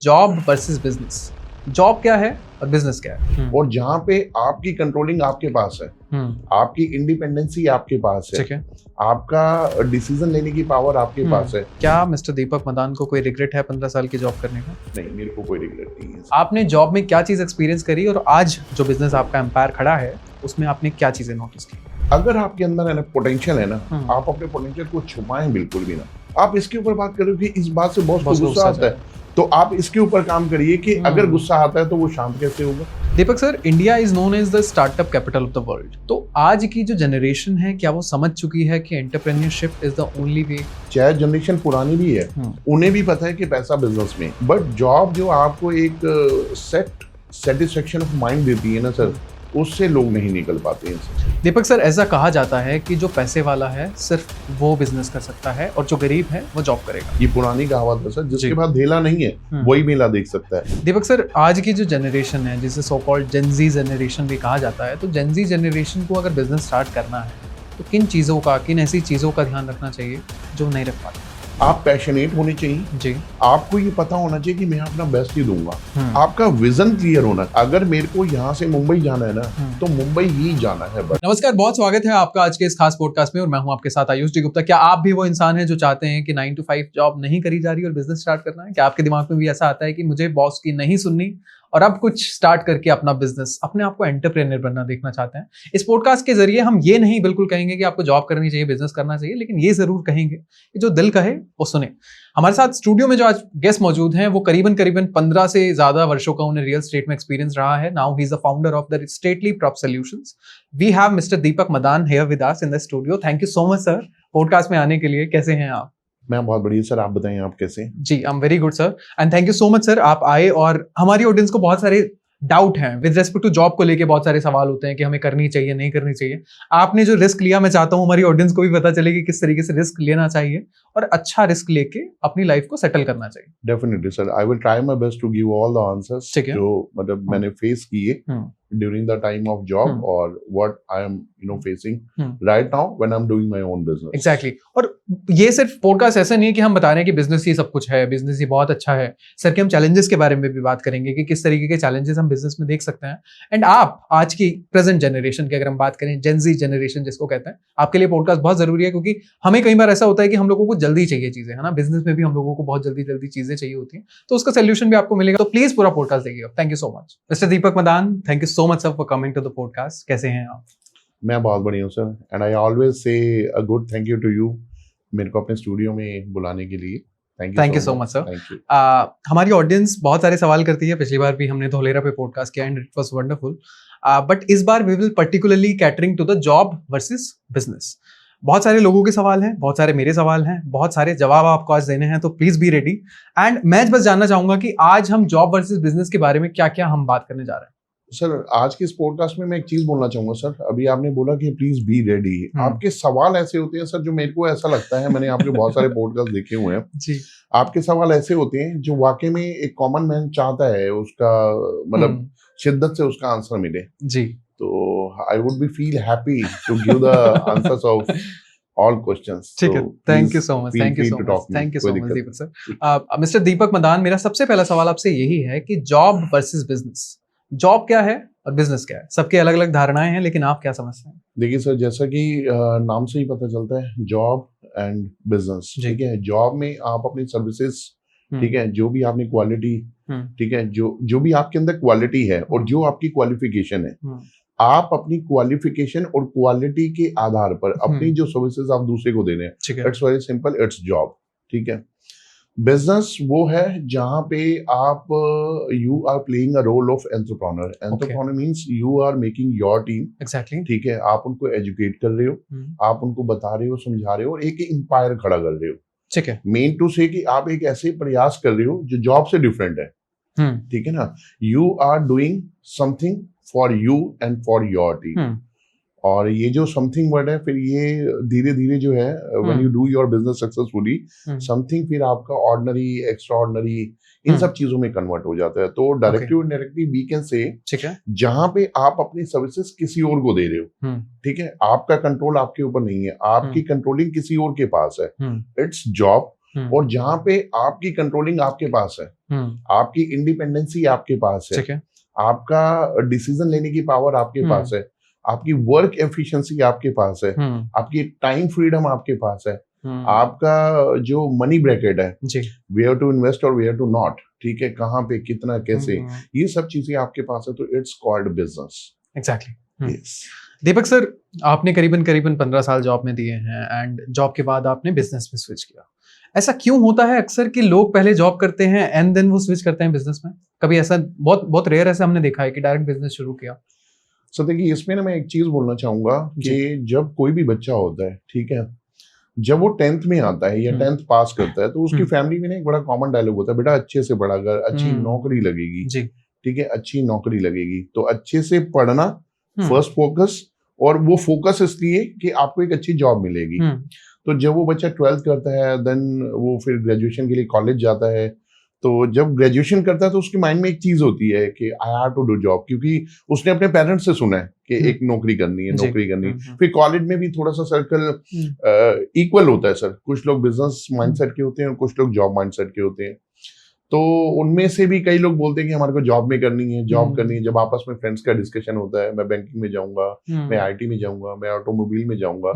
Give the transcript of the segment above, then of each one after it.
Job versus business. Job क्या है और बिजनेस क्या है? और जहाँ पे आपकी कंट्रोलिंग आपके पास है, आपकी इंडिपेंडेंसी आपके पास है, ठीक है। आपका डिसीजन लेने की पावर आपके पास है। क्या मिस्टर दीपक मदान को कोई रिग्रेट है 15 साल की जॉब करने का? नहीं, मेरे को कोई रिग्रेट नहीं है। आपने जॉब में क्या चीज एक्सपीरियंस करी और आज जो बिजनेस आपका एम्पायर खड़ा है उसमें आपने क्या चीजें नोटिस की? अगर आपके अंदर है ना पोटेंशियल है ना, हम्म। आप अपने पोटेंशियल को छुपाएं बिल्कुल भी ना। आप इसके ऊपर बात करो कि इस बात से बहुत बहुत गुस्सा आता है, तो आप इसके ऊपर काम करिए कि अगर गुस्सा आता है तो वो शांत कैसे होगा। Deepak sir, India is known as the startup capital of the world. तो आज की जो जनरेशन है क्या वो समझ चुकी है कि entrepreneurship is the only way? चाहे जनरेशन पुरानी भी है, उन्हें भी पता है कि पैसा बिजनेस में, बट जॉब जो आपको एक सेटिस्फेक्शन ऑफ माइंड देती है ना सर, उससे लोग नहीं निकल पाते हैं। दीपक सर, ऐसा कहा जाता है कि जो पैसे वाला है सिर्फ वो बिजनेस कर सकता है और जो गरीब है वो जॉब करेगा। ये पुरानी कहावत है सर, जिसके पास धेला नहीं है वही मेला देख सकता है। दीपक सर, आज की जो जनरेशन है जिसे सो कॉल्ड जेनजी जनरेशन भी कहा जाता है, तो जेनजी जनरेशन को अगर बिजनेस स्टार्ट करना है तो किन चीज़ों का, किन ऐसी चीज़ों का ध्यान रखना चाहिए जो नहीं रख पाते? आप पैशनेट होने चाहिए जी। आपको ये पता होना चाहिए कि मैं अपना बेस्ट ही दूंगा। आपका विजन क्लियर होना। अगर मेरे को यहाँ से मुंबई जाना है ना, तो मुंबई ही जाना है बस। नमस्कार, बहुत स्वागत है आपका आज के इस खास पॉडकास्ट में और मैं हूं आपके साथ आयुष डी गुप्ता। क्या आप भी वो इंसान हैं जो चाहते हैं कि 9 to 5 जॉब नहीं करी जा रही और बिजनेस स्टार्ट करना है? क्या आपके दिमाग में भी ऐसा आता है कि मुझे बॉस की नहीं सुननी और अब कुछ स्टार्ट करके अपना बिजनेस, अपने आप को एंटरप्रेन्योर बनना देखना चाहते हैं? इस पॉडकास्ट के जरिए हम ये नहीं बिल्कुल कहेंगे कि आपको जॉब करनी चाहिए, बिजनेस करना चाहिए, लेकिन ये जरूर कहेंगे कि जो दिल कहे वो सुने। हमारे साथ स्टूडियो में जो आज गेस्ट मौजूद हैं वो करीबन 15 से ज्यादा वर्षों का उन्हें रियल एस्टेट में एक्सपीरियंस रहा है। Now he is the founder of the Stately Prop Solutions. We have mister Deepak Madan here with us in the studio. Thank you so much sir podcast में आने के लिए। कैसे हैं आप? मैं बहुत बढ़िया सर, आप बताएं आप कैसे हैं? जी, I am very good sir and thank you so much sir, आप आए। और हमारी ऑडियंस को बहुत सारे डाउट हैं विद रेस्पेक्ट टू जॉब को लेके, बहुत सारे सवाल होते हैं कि हमें करनी चाहिए नहीं करनी चाहिए। आपने जो रिस्क लिया, मैं चाहता हूं हमारी ऑडियंस को भी पता चले कि किस तरीके से रिस्क लेना चाहिए और अच्छा रिस्क लेके अपनी लाइफ को सेटल करना चाहिए। Definitely sir, I will try my best to give all the answers जो मतलब मैंने फेस किए during the time of job or what I am facing right now when I'm doing my own business. Exactly. और ये सिर्फ podcast ऐसा नहीं है कि हम बता रहे हैं कि बिजनेस ही सब कुछ है, बिजनेस ही बहुत अच्छा है। सर के हम चैलेंजेस के बारे में भी बात करेंगे कि किस तरीके के चैलेंजेस हम बिजनेस में देख सकते हैं। एंड आप आज की प्रेजेंट जनरेशन की अगर हम बात करें, जेनजी जनरेशन जिसको कहते हैं, आपके लिए पॉडकास्ट बहुत जरूरी है क्योंकि हमें कई बार ऐसा होता है कि हम लोगों को जल्दी चाहिए चीजें, है ना? बिजनेस में भी हम लोगों को बहुत जल्दी चीजें चाहिए होती हैं, तो उसका सोल्यूशन भी आपको मिलेगा। तो प्लीज पूरा पॉडकास्ट देखिएगा। Thank you so much mister Deepak Madan. Thank you so much sir for coming to the podcast. कैसे हैं आप? मैं बहुत बढ़िया हूँ sir and I always say a good thank you to you मेरे को अपने स्टूडियो में बुलाने के लिए। Thank you so much sir. हमारी ऑडियंस बहुत सारे सवाल करती है। पिछली बार भी हमने धोलेरा पे पॉडकास्ट किया and it was wonderful, but इस बार we will particularly catering to the job versus business. बहुत सारे लोगों के सवाल हैं, बहुत सारे मेरे सवाल हैं, बहुत सारे जवाब आपको आज देने हैं, तो प्लीज बी रेडी। एंड मैं बस जानना चाहूंगा कि आज हम जॉब वर्सेस बिजनेस के बारे में क्या क्या हम बात करने जा रहे हैं। सर आज के इस पॉडकास्ट में मैं एक चीज बोलना चाहूंगा सर। अभी आपने बोला कि प्लीज बी रेडी। आपके सवाल ऐसे होते हैं सर जो मेरे को ऐसा लगता है, मैंने आपके बहुत सारे पॉडकास्ट देखे हुए हैं जी। आपके सवाल ऐसे होते हैं जो वाकई में एक कॉमन मैन चाहता है उसका मतलब शिद्दत से उसका आंसर मिले जी। तो I would be feel happy to give the answers of all questions. ठीक है, thank you so much, thank you so much, thank you so much Deepak sir. Mister Deepak Madan, मेरा सबसे पहला सवाल आपसे यही है कि जॉब वर्सेस बिजनेस, जॉब क्या है और बिजनेस क्या है? सबके अलग अलग धारणाएं हैं, लेकिन आप क्या समझते हैं? देखिए सर, जैसा कि नाम से ही पता चलता है, जॉब एंड बिजनेस, ठीक है। जॉब में आप अपनी सर्विसेज, ठीक है, जो भी आपने क्वालिटी, ठीक है, जो भी आपके अंदर क्वालिटी है और जो आपकी क्वालिफिकेशन है, आप अपनी क्वालिफिकेशन और क्वालिटी के आधार पर अपनी जो सर्विसेज आप दूसरे को दे रहे हैं, it's very simple, it's job, ठीक है। बिजनेस वो है जहां पे आप you are playing a role of entrepreneur. Entrepreneur means you are making your team, exactly, ठीक है। आप उनको एजुकेट कर रहे हो, आप उनको बता रहे हो, समझा रहे हो और एक एम्पायर खड़ा कर रहे हो, ठीक है। मेन टू से कि आप एक ऐसे प्रयास कर रहे हो जो जॉब से डिफरेंट है, ठीक है ना। You are doing something for you and for your team. और ये जो समथिंग वर्ड है, फिर ये धीरे धीरे जो है, when you do your business successfully, something फिर आपका ऑर्डिनरी, एक्स्ट्रा ऑर्डिनरी, इन सब चीजों में कन्वर्ट हो जाता है। तो directly indirectly we can say, ठीक है, जहां पे आप अपनी सर्विसेज किसी और को दे रहे हो, ठीक है, आपका कंट्रोल आपके ऊपर नहीं है, आपकी कंट्रोलिंग किसी और के पास है, इट्स जॉब। और जहाँ पे आपकी कंट्रोलिंग आपके पास है, आपकी इंडिपेंडेंसी आपके पास है, ठीक है, आपका डिसीजन लेने की पावर आपके पास है, आपकी वर्क एफिशिएंसी आपके पास है, आपकी टाइम फ्रीडम आपके पास है, आपका जो मनी ब्रैकेट है, वेयर टू इन्वेस्ट और वेयर टू नॉट, ठीक है, कहाँ पे कितना कैसे, ये सब चीजें आपके पास है, तो it's called business. Exactly. Deepak sir, आपने करीबन 15 साल जॉब में दिए हैं एंड जॉब के बाद आपने बिजनेस में स्विच किया। ऐसा क्यों होता है अक्सर कि लोग पहले जॉब करते हैं एंड देन वो स्विच करते हैं बिजनेस में? कभी ऐसा बहुत रेयर ऐसा हमने देखा है कि डायरेक्ट बिजनेस शुरू किया। सो देखिए, इसमें ना मैं एक चीज बोलना चाहूंगा कि जब कोई भी बच्चा होता है, ठीक है, जब वो 10th में आता है या 10th पास करता है, तो उसकी फैमिली में ना एक बड़ा कॉमन डायलॉग होता है, बेटा अच्छे से पढ़ा कर, अच्छी नौकरी लगेगी, ठीक है, अच्छी नौकरी लगेगी, तो अच्छे से पढ़ना फर्स्ट फोकस, और वो फोकस इसलिए कि आपको एक अच्छी जॉब मिलेगी। तो जब वो बच्चा 12th करता है, देन वो फिर ग्रेजुएशन के लिए कॉलेज जाता है, तो जब ग्रेजुएशन करता है तो उसके माइंड में एक चीज होती है कि I have to do job, क्योंकि उसने अपने पेरेंट्स से सुना है कि एक नौकरी करनी है, नौकरी करनी है। फिर कॉलेज में भी थोड़ा सा सर्कल इक्वल होता है सर, कुछ लोग बिजनेस माइंडसेट के होते हैं और कुछ लोग जॉब माइंडसेट के होते हैं। तो उनमें से भी कई लोग बोलते हैं कि हमारे को जॉब में करनी है, जॉब करनी है। जब आपस में फ्रेंड्स का डिस्कशन होता है, मैं बैंकिंग में जाऊंगा, मैं आईटी में जाऊंगा, मैं ऑटोमोबाइल में जाऊंगा,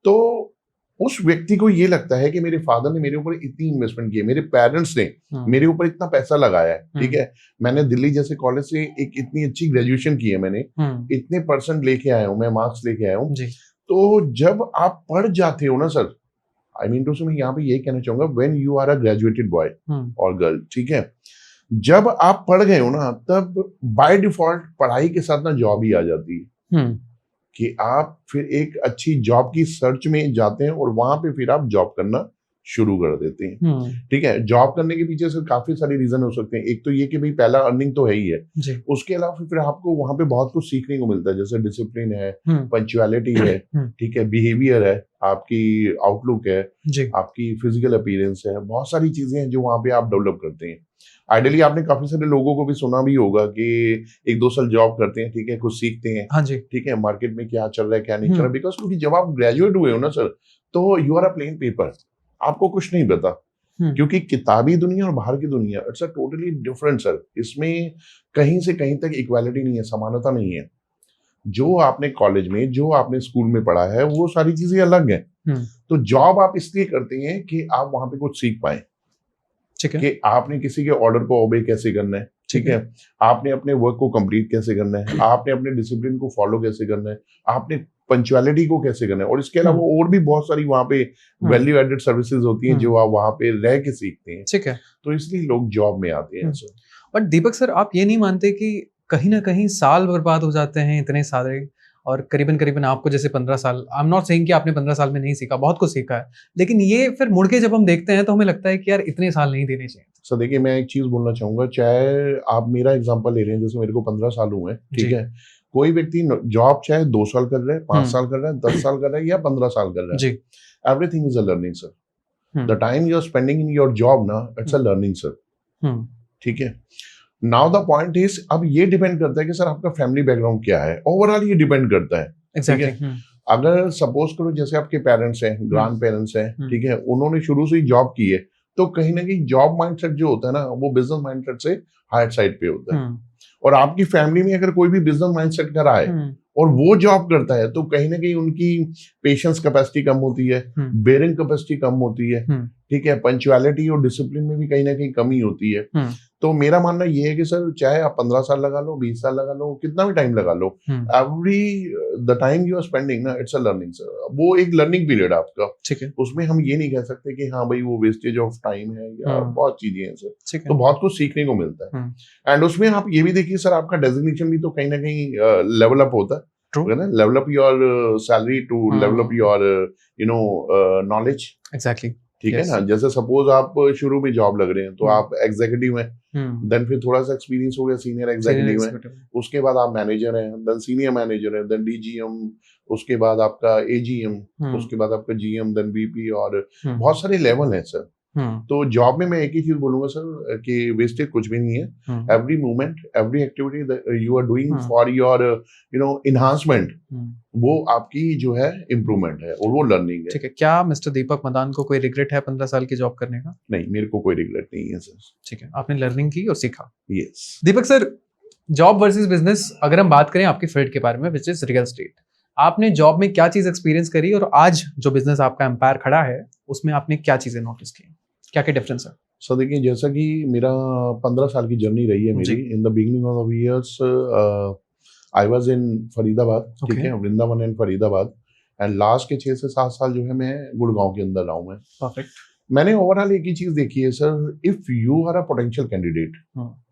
तो उस व्यक्ति को ये लगता है कि मेरे फादर ने मेरे ऊपर इतनी इन्वेस्टमेंट की है, मेरे पेरेंट्स ने मेरे ऊपर इतना पैसा लगाया है, ठीक है, मैंने दिल्ली जैसे कॉलेज से एक इतनी अच्छी ग्रेजुएशन की है, मैंने इतने परसेंट लेके आया हूँ, मैं मार्क्स लेके आया हूँ। तो जब आप पढ़ जाते हो ना सर, आई मीन टू से मैं यहाँ पे यही कहना चाहूंगा, when you are a graduated boy और गर्ल, ठीक है, जब आप पढ़ गए हो ना, तब बाय डिफॉल्ट पढ़ाई के साथ ना जॉब ही आ जाती है, कि आप फिर एक अच्छी जॉब की सर्च में जाते हैं और वहां पे फिर आप जॉब करना शुरू कर देते हैं, ठीक है। जॉब करने के पीछे से काफी सारे रीजन हो सकते हैं। एक तो ये कि भाई पहला अर्निंग तो है ही है, उसके अलावा फिर आपको वहां पे बहुत कुछ सीखने को मिलता है, जैसे डिसिप्लिन है, पंक्चुअलिटी है, ठीक है, बिहेवियर है, आपकी आउटलुक है, आपकी फिजिकल अपीयरेंस है, बहुत सारी चीजें हैं जो वहां पे आप डेवलप करते हैं। आइडियली आपने काफी सारे लोगों को भी सुना भी होगा कि 1-2 साल जॉब करते हैं, ठीक है, कुछ सीखते हैं, हाँ जी, ठीक है, मार्केट में क्या चल रहा है क्या नहीं चल रहा, बिकॉज क्योंकि जब आप ग्रेजुएट हुए हो ना सर, तो you are a plain paper, आपको कुछ नहीं पता, क्योंकि किताबी दुनिया और बाहर की दुनिया it's a totally different sir. इसमें कहीं से कहीं तक इक्वालिटी नहीं है, समानता नहीं है। जो आपने कॉलेज में, जो आपने स्कूल में पढ़ा है, वो सारी चीजें अलग हैं। तो जॉब आप इसलिए करते हैं कि आप वहां पे कुछ सीख पाए, ठीक है, कि आपने किसी के ऑर्डर को ओबे कैसे करना है, ठीक है, आपने अपने वर्क को कंप्लीट कैसे करना है, आपने अपने डिसिप्लिन को फॉलो कैसे करना है, आपने पंक्चुअलिटी को कैसे करना है, और इसके अलावा और भी बहुत सारी वहां पे वैल्यू एडेड सर्विसेज होती हैं जो आप वहां पे रह के सीखते हैं, ठीक है। तो इसलिए लोग जॉब में आते हैं सर। बट दीपक सर, आप ये नहीं मानते कि कहीं ना कहीं साल बर्बाद हो जाते हैं इतने सारे, और करीबन आपको जैसे 15 साल, आई एम नॉट सेइंग कि आपने 15 साल में नहीं सीखा, बहुत कुछ सीखा है, लेकिन ये फिर मुड़ के जब हम देखते हैं तो हमें लगता है कि यार इतने साल नहीं देने चाहिए। सर देखिए, मैं एक चीज बोलना चाहूंगा, चाहे आप मेरा एग्जांपल ले रहे हैं, जैसे मेरे को 15 साल हुए हैं, ठीक है, कोई व्यक्ति जॉब चाहे 2 साल कर रहा है, 5 साल कर रहा है, 10 साल कर रहा है या 15 साल कर रहा है, everything is a learning sir. The time you are spending in your job ना, इट्स अ लर्निंग सर, ठीक है। नाउ द पॉइंट इज, अब ये डिपेंड करता है कि सर आपका फैमिली बैकग्राउंड क्या है, ओवरऑल ये डिपेंड करता है, ठीक है। अगर सपोज करो जैसे आपके पेरेंट्स हैं, ग्रैंड पेरेंट्स हैं, ठीक है, उन्होंने शुरू से ही जॉब की है, तो कहीं ना कहीं जॉब माइंडसेट जो होता है ना, वो बिजनेस माइंडसेट से हायर साइड पे होता है। और आपकी फैमिली में अगर कोई भी बिजनेस माइंडसेट का रहा है और वो जॉब करता है, तो कहीं ना कहीं उनकी पेशेंस कैपेसिटी कम होती है, बेयरिंग कैपेसिटी कम होती है, ठीक है, पंक्चुअलिटी और डिसिप्लिन में भी कहीं ना कहीं कमी होती है। तो मेरा मानना ये है कि सर चाहे आप 15 साल लगा लो, 20 साल लगा लो, कितना भी टाइम लगा लो, every the time you are spending ना, इट्स अ लर्निंग सर। वो एक लर्निंग पीरियड आपका, ठीक है, उसमें हम ये नहीं कह सकते कि हाँ भाई वो वेस्टेज ऑफ टाइम है या बहुत चीजें हैं सर, तो बहुत कुछ सीखने को मिलता है। एंड उसमें आप ये भी देखिए सर, आपका डेजिग्नेशन भी तो कहीं ना कहीं लेवल अप होता है ना, level up your salary to level up your knowledge, exactly, ठीक है ना। जैसे सपोज आप शुरू में जॉब लग रहे हैं, तो आप एग्जीक्यूटिव हैं, देन फिर थोड़ा सा एक्सपीरियंस हो गया, सीनियर एग्जीक्यूटिव है, उसके बाद आप मैनेजर हैं, देन सीनियर मैनेजर है, देन डीजीएम, उसके बाद आपका एजीएम, उसके बाद आपका जीएम, देन वीपी, और बहुत सारे लेवल हैं सर। तो जॉब में मैं एक ही चीज बोलूंगा सर कि वेस्टेज कुछ भी नहीं है। Every movement, every activity you are doing for your enhancement, वो आपकी जो है इम्प्रूवमेंट है और वो लर्निंग है। ठीक है, क्या मिस्टर दीपक मदान को कोई रिग्रेट है 15 साल की जॉब करने का? नहीं, मेरे को कोई रिग्रेट नहीं है सर। ठीक है, आपने लर्निंग की और सीखा। यस। दीपक सर, जॉब वर्सेस बिजनेस, अगर हम बात करें आपकी फील्ड के बारे में विच इज रियल एस्टेट, आपने जॉब में क्या चीज एक्सपीरियंस करी और आज जो बिजनेस आपका एम्पायर खड़ा है उसमें आपने क्या चीजें नोटिस की, क्या क्या डिफरेंस है? सर देखिए, जैसा कि मेरा 15 साल की जर्नी रही है मेरी, in the beginning of the years I was in Faridabad, ठीक है, Vrindavan and Faridabad, and last के 6 से 7 साल जो है मैं गुड़गांव के अंदर रहा हूँ मैं। परफेक्ट। मैंने ओवरऑल एक ही चीज देखी है sir, if you are a potential candidate,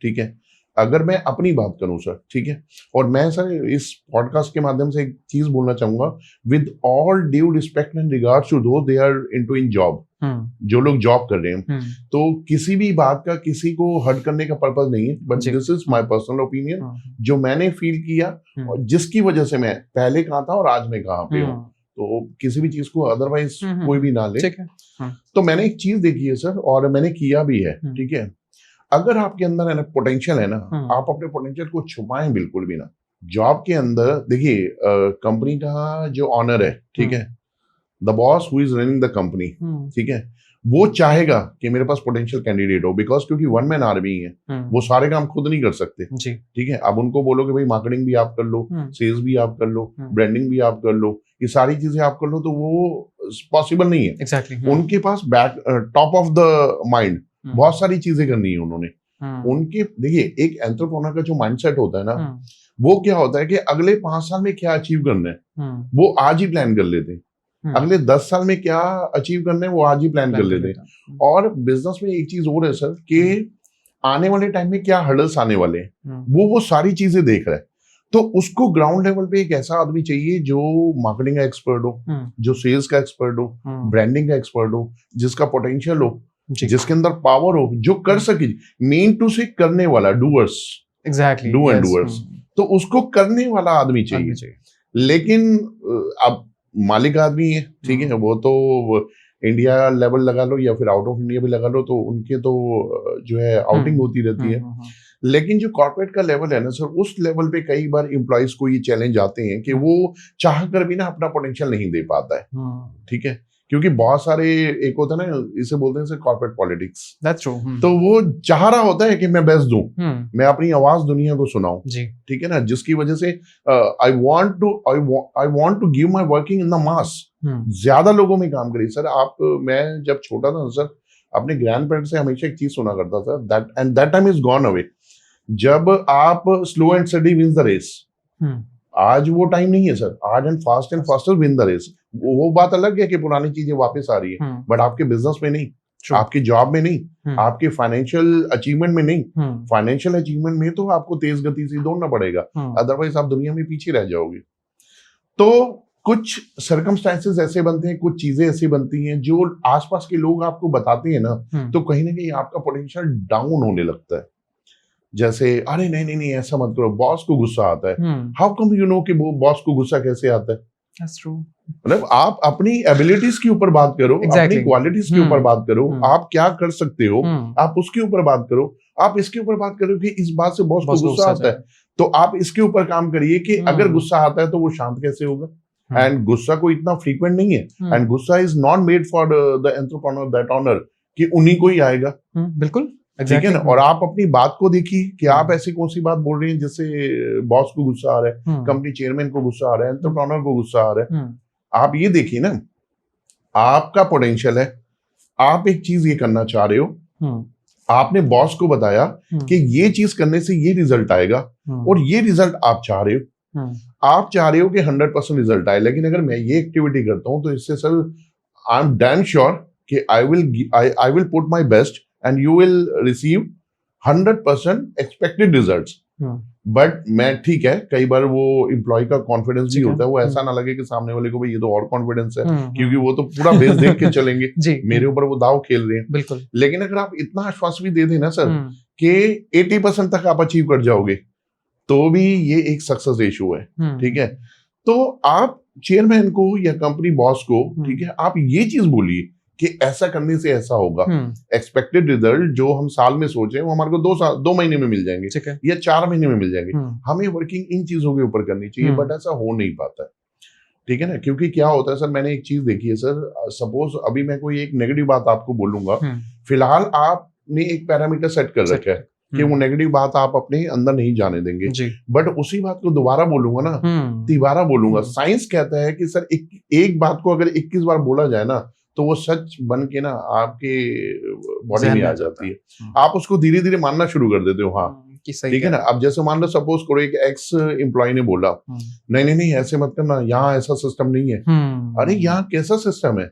ठीक है, अगर मैं अपनी बात करूं सर, ठीक है, और मैं सर इस पॉडकास्ट के माध्यम से एक चीज बोलना चाहूंगा, with all due respect and regards to those they are into in job, जो लोग जॉब कर रहे हैं, तो किसी भी बात का किसी को हर्ट करने का पर्पस नहीं है, but this is my personal opinion, जो मैंने फील किया और जिसकी वजह से मैं पहले कहाँ था और आज मैं कहाँ पे हूँ, तो किसी भी चीज को अदरवाइज कोई भी ना ले। तो मैंने एक चीज देखी है सर और मैंने किया भी है, ठीक है, अगर आपके अंदर है ना पोटेंशियल है ना, आप अपने पोटेंशियल को छुपाएं बिल्कुल भी ना। जॉब के अंदर देखिए, कंपनी का जो ऑनर है, ठीक है, the boss who is running the company, ठीक है, वो चाहेगा कि मेरे पास पोटेंशियल कैंडिडेट हो, बिकॉज क्योंकि वन मैन आर्मी है, वो सारे काम खुद नहीं कर सकते, ठीक है। अब उनको बोलो कि भाई मार्केटिंग भी आप कर लो, सेल्स भी आप कर लो, ब्रांडिंग भी आप कर लो, ये सारी चीजें आप कर लो, तो वो पॉसिबल नहीं है। Exactly. उनके पास back top of the mind बहुत सारी चीजें करनी है उन्होंने। उनके देखिए, एक एंटरप्रेन्योर का जो माइंडसेट होता है ना, वो क्या होता है कि अगले 5 साल में क्या अचीव करना है वो आज ही प्लान कर लेते हैं, अगले 10 साल में क्या अचीव करना है वो आज ही प्लान कर लेते हैं। और बिजनेस में एक चीज और है सर कि आने वाले टाइम में क्या हर्डल्स आने वाले हैं, वो सारी चीजें देख रहा है। तो उसको ग्राउंड लेवल पे एक ऐसा आदमी चाहिए जो मार्केटिंग का एक्सपर्ट हो, जो सेल्स का एक्सपर्ट हो, ब्रांडिंग का एक्सपर्ट हो, जिसका पोटेंशियल हो, जिसके अंदर पावर हो, जो कर सके, मेन टू से करने वाला, doers, exactly, do and doers, तो उसको करने वाला आदमी चाहिए। लेकिन अब मालिक आदमी है, ठीक है, वो तो इंडिया लेवल लगा लो या फिर आउट ऑफ इंडिया भी लगा लो, तो उनके तो जो है आउटिंग होती रहती है। लेकिन जो कॉर्पोरेट का लेवल है ना सर, उस लेवल पे कई बार एम्प्लॉइज को ये चैलेंज आते हैं कि वो चाह कर भी ना अपना पोटेंशियल नहीं दे पाता है, ठीक है, क्योंकि बहुत सारे, एक होता है ना, इसे बोलते हैं sir corporate politics, that's true, तो वो चाह रहा होता है कि मैं बेस्ट दूं, मैं अपनी आवाज दुनिया को सुनाऊं, ठीक है ना, जिसकी वजह से I want to give my working in the mass, ज्यादा लोगों में काम करिए सर। आप, मैं जब छोटा था सर, अपने ग्रैंड पेरेंट्स से हमेशा एक चीज सुना करता था, that time is gone away, जब आप slow and study wins the race. आज वो टाइम नहीं है सर, आज and faster win the race. वो बात अलग है कि पुरानी चीजें वापस आ रही है, बट आपके बिजनेस में नहीं, आपकी जॉब में नहीं, आपके फाइनेंशियल अचीवमेंट में नहीं। फाइनेंशियल अचीवमेंट में तो आपको तेज गति से दौड़ना पड़ेगा, अदरवाइज आप दुनिया में पीछे रह जाओगे। तो कुछ सर्कमस्टेंसेस ऐसे बनते हैं, कुछ चीजें ऐसी बनती हैं जो आसपास के लोग आपको बताते हैं ना, तो कहीं ना कहीं आपका पोटेंशियल डाउन होने लगता है। जैसे अरे नहीं नहीं नहीं ऐसा मत करो, बॉस को गुस्सा आता है। हाउ कम यू नो कि वो बॉस को गुस्सा कैसे आता है? That's true. मतलब आप अपनी एबिलिटीज के ऊपर बात करो, अपनी क्वालिटीज के ऊपर बात करो, आप क्या कर सकते हो, आप उसके ऊपर बात करो। आप इसके ऊपर बात करो कि इस बात से बॉस को गुस्सा आता है, तो आप इसके ऊपर काम करिए कि अगर गुस्सा आता है तो वो शांत कैसे होगा। एंड गुस्सा को इतना फ्रीक्वेंट नहीं है, एंड गुस्सा is not made for the entrepreneur that honour कि उन्हीं को ही आएगा। बिल्कुल ठीक है ना। और आप अपनी बात को देखिए कि आप ऐसी कौन सी बात बोल रहे हैं जिससे बॉस को गुस्सा आ रहा है, कंपनी चेयरमैन को गुस्सा आ रहा है, एंटरप्रेन्योर को गुस्सा आ रहा है। आप ये देखिए ना, आपका पोटेंशियल है, आप एक चीज ये करना चाह रहे हो, आपने बॉस को बताया कि ये चीज करने से ये रिजल्ट आएगा, और ये रिजल्ट आप चाह रहे हो, आप चाह रहे हो कि 100% रिजल्ट आए। लेकिन अगर मैं ये एक्टिविटी करता हूं तो इससे sir I am damn sure कि I will put my best and you will receive 100% expected results. But मैं ठीक है, कई बार वो एम्प्लॉय का कॉन्फिडेंस भी होता है, वो ऐसा ना लगे कि सामने वाले को भाई ये तो और कॉन्फिडेंस है, क्योंकि वो तो पूरा बेस देख के चलेंगे मेरे ऊपर वो दाव खेल रहे हैं। बिल्कुल। लेकिन अगर आप इतना आश्वासन भी दे देना सर कि 80% तक आप अचीव कर जाओगे, तो भी ये एक सक्सेस रेशियो है, ठीक है। तो आप चेयरमैन को या कंपनी बॉस को, ठीक है, आप ये चीज बोलिए कि ऐसा करने से ऐसा होगा। एक्सपेक्टेड रिजल्ट जो हम साल में सोच रहे हैं वो हमारे को 2 महीने में मिल जाएंगे या 4 महीने में मिल जाएंगे। हमें वर्किंग इन चीजों के ऊपर करनी चाहिए, बट ऐसा हो नहीं पाता है, ठीक है ना। क्योंकि क्या होता है सर, मैंने एक चीज देखी है सर, सपोज अभी मैं कोई एक नेगेटिव बात आपको बोलूंगा, फिलहाल आपने एक पैरामीटर सेट कर रखा है कि वो नेगेटिव बात आप अपने अंदर नहीं जाने देंगे, बट उसी बात को दोबारा बोलूंगा ना, तिबारा बोलूंगा। साइंस कहता है कि सर एक बात को अगर 21 बार बोला जाए ना तो वो सच बन के ना आपके बॉडी में आ जाती है। आप उसको धीरे धीरे मानना शुरू कर देते हो। हाँ ठीक है ना। अब जैसे मान लो सपोज करो एक एक्स एम्प्लॉय ने बोला नहीं ऐसे मत करना, यहाँ ऐसा सिस्टम नहीं है। अरे यहाँ कैसा सिस्टम है?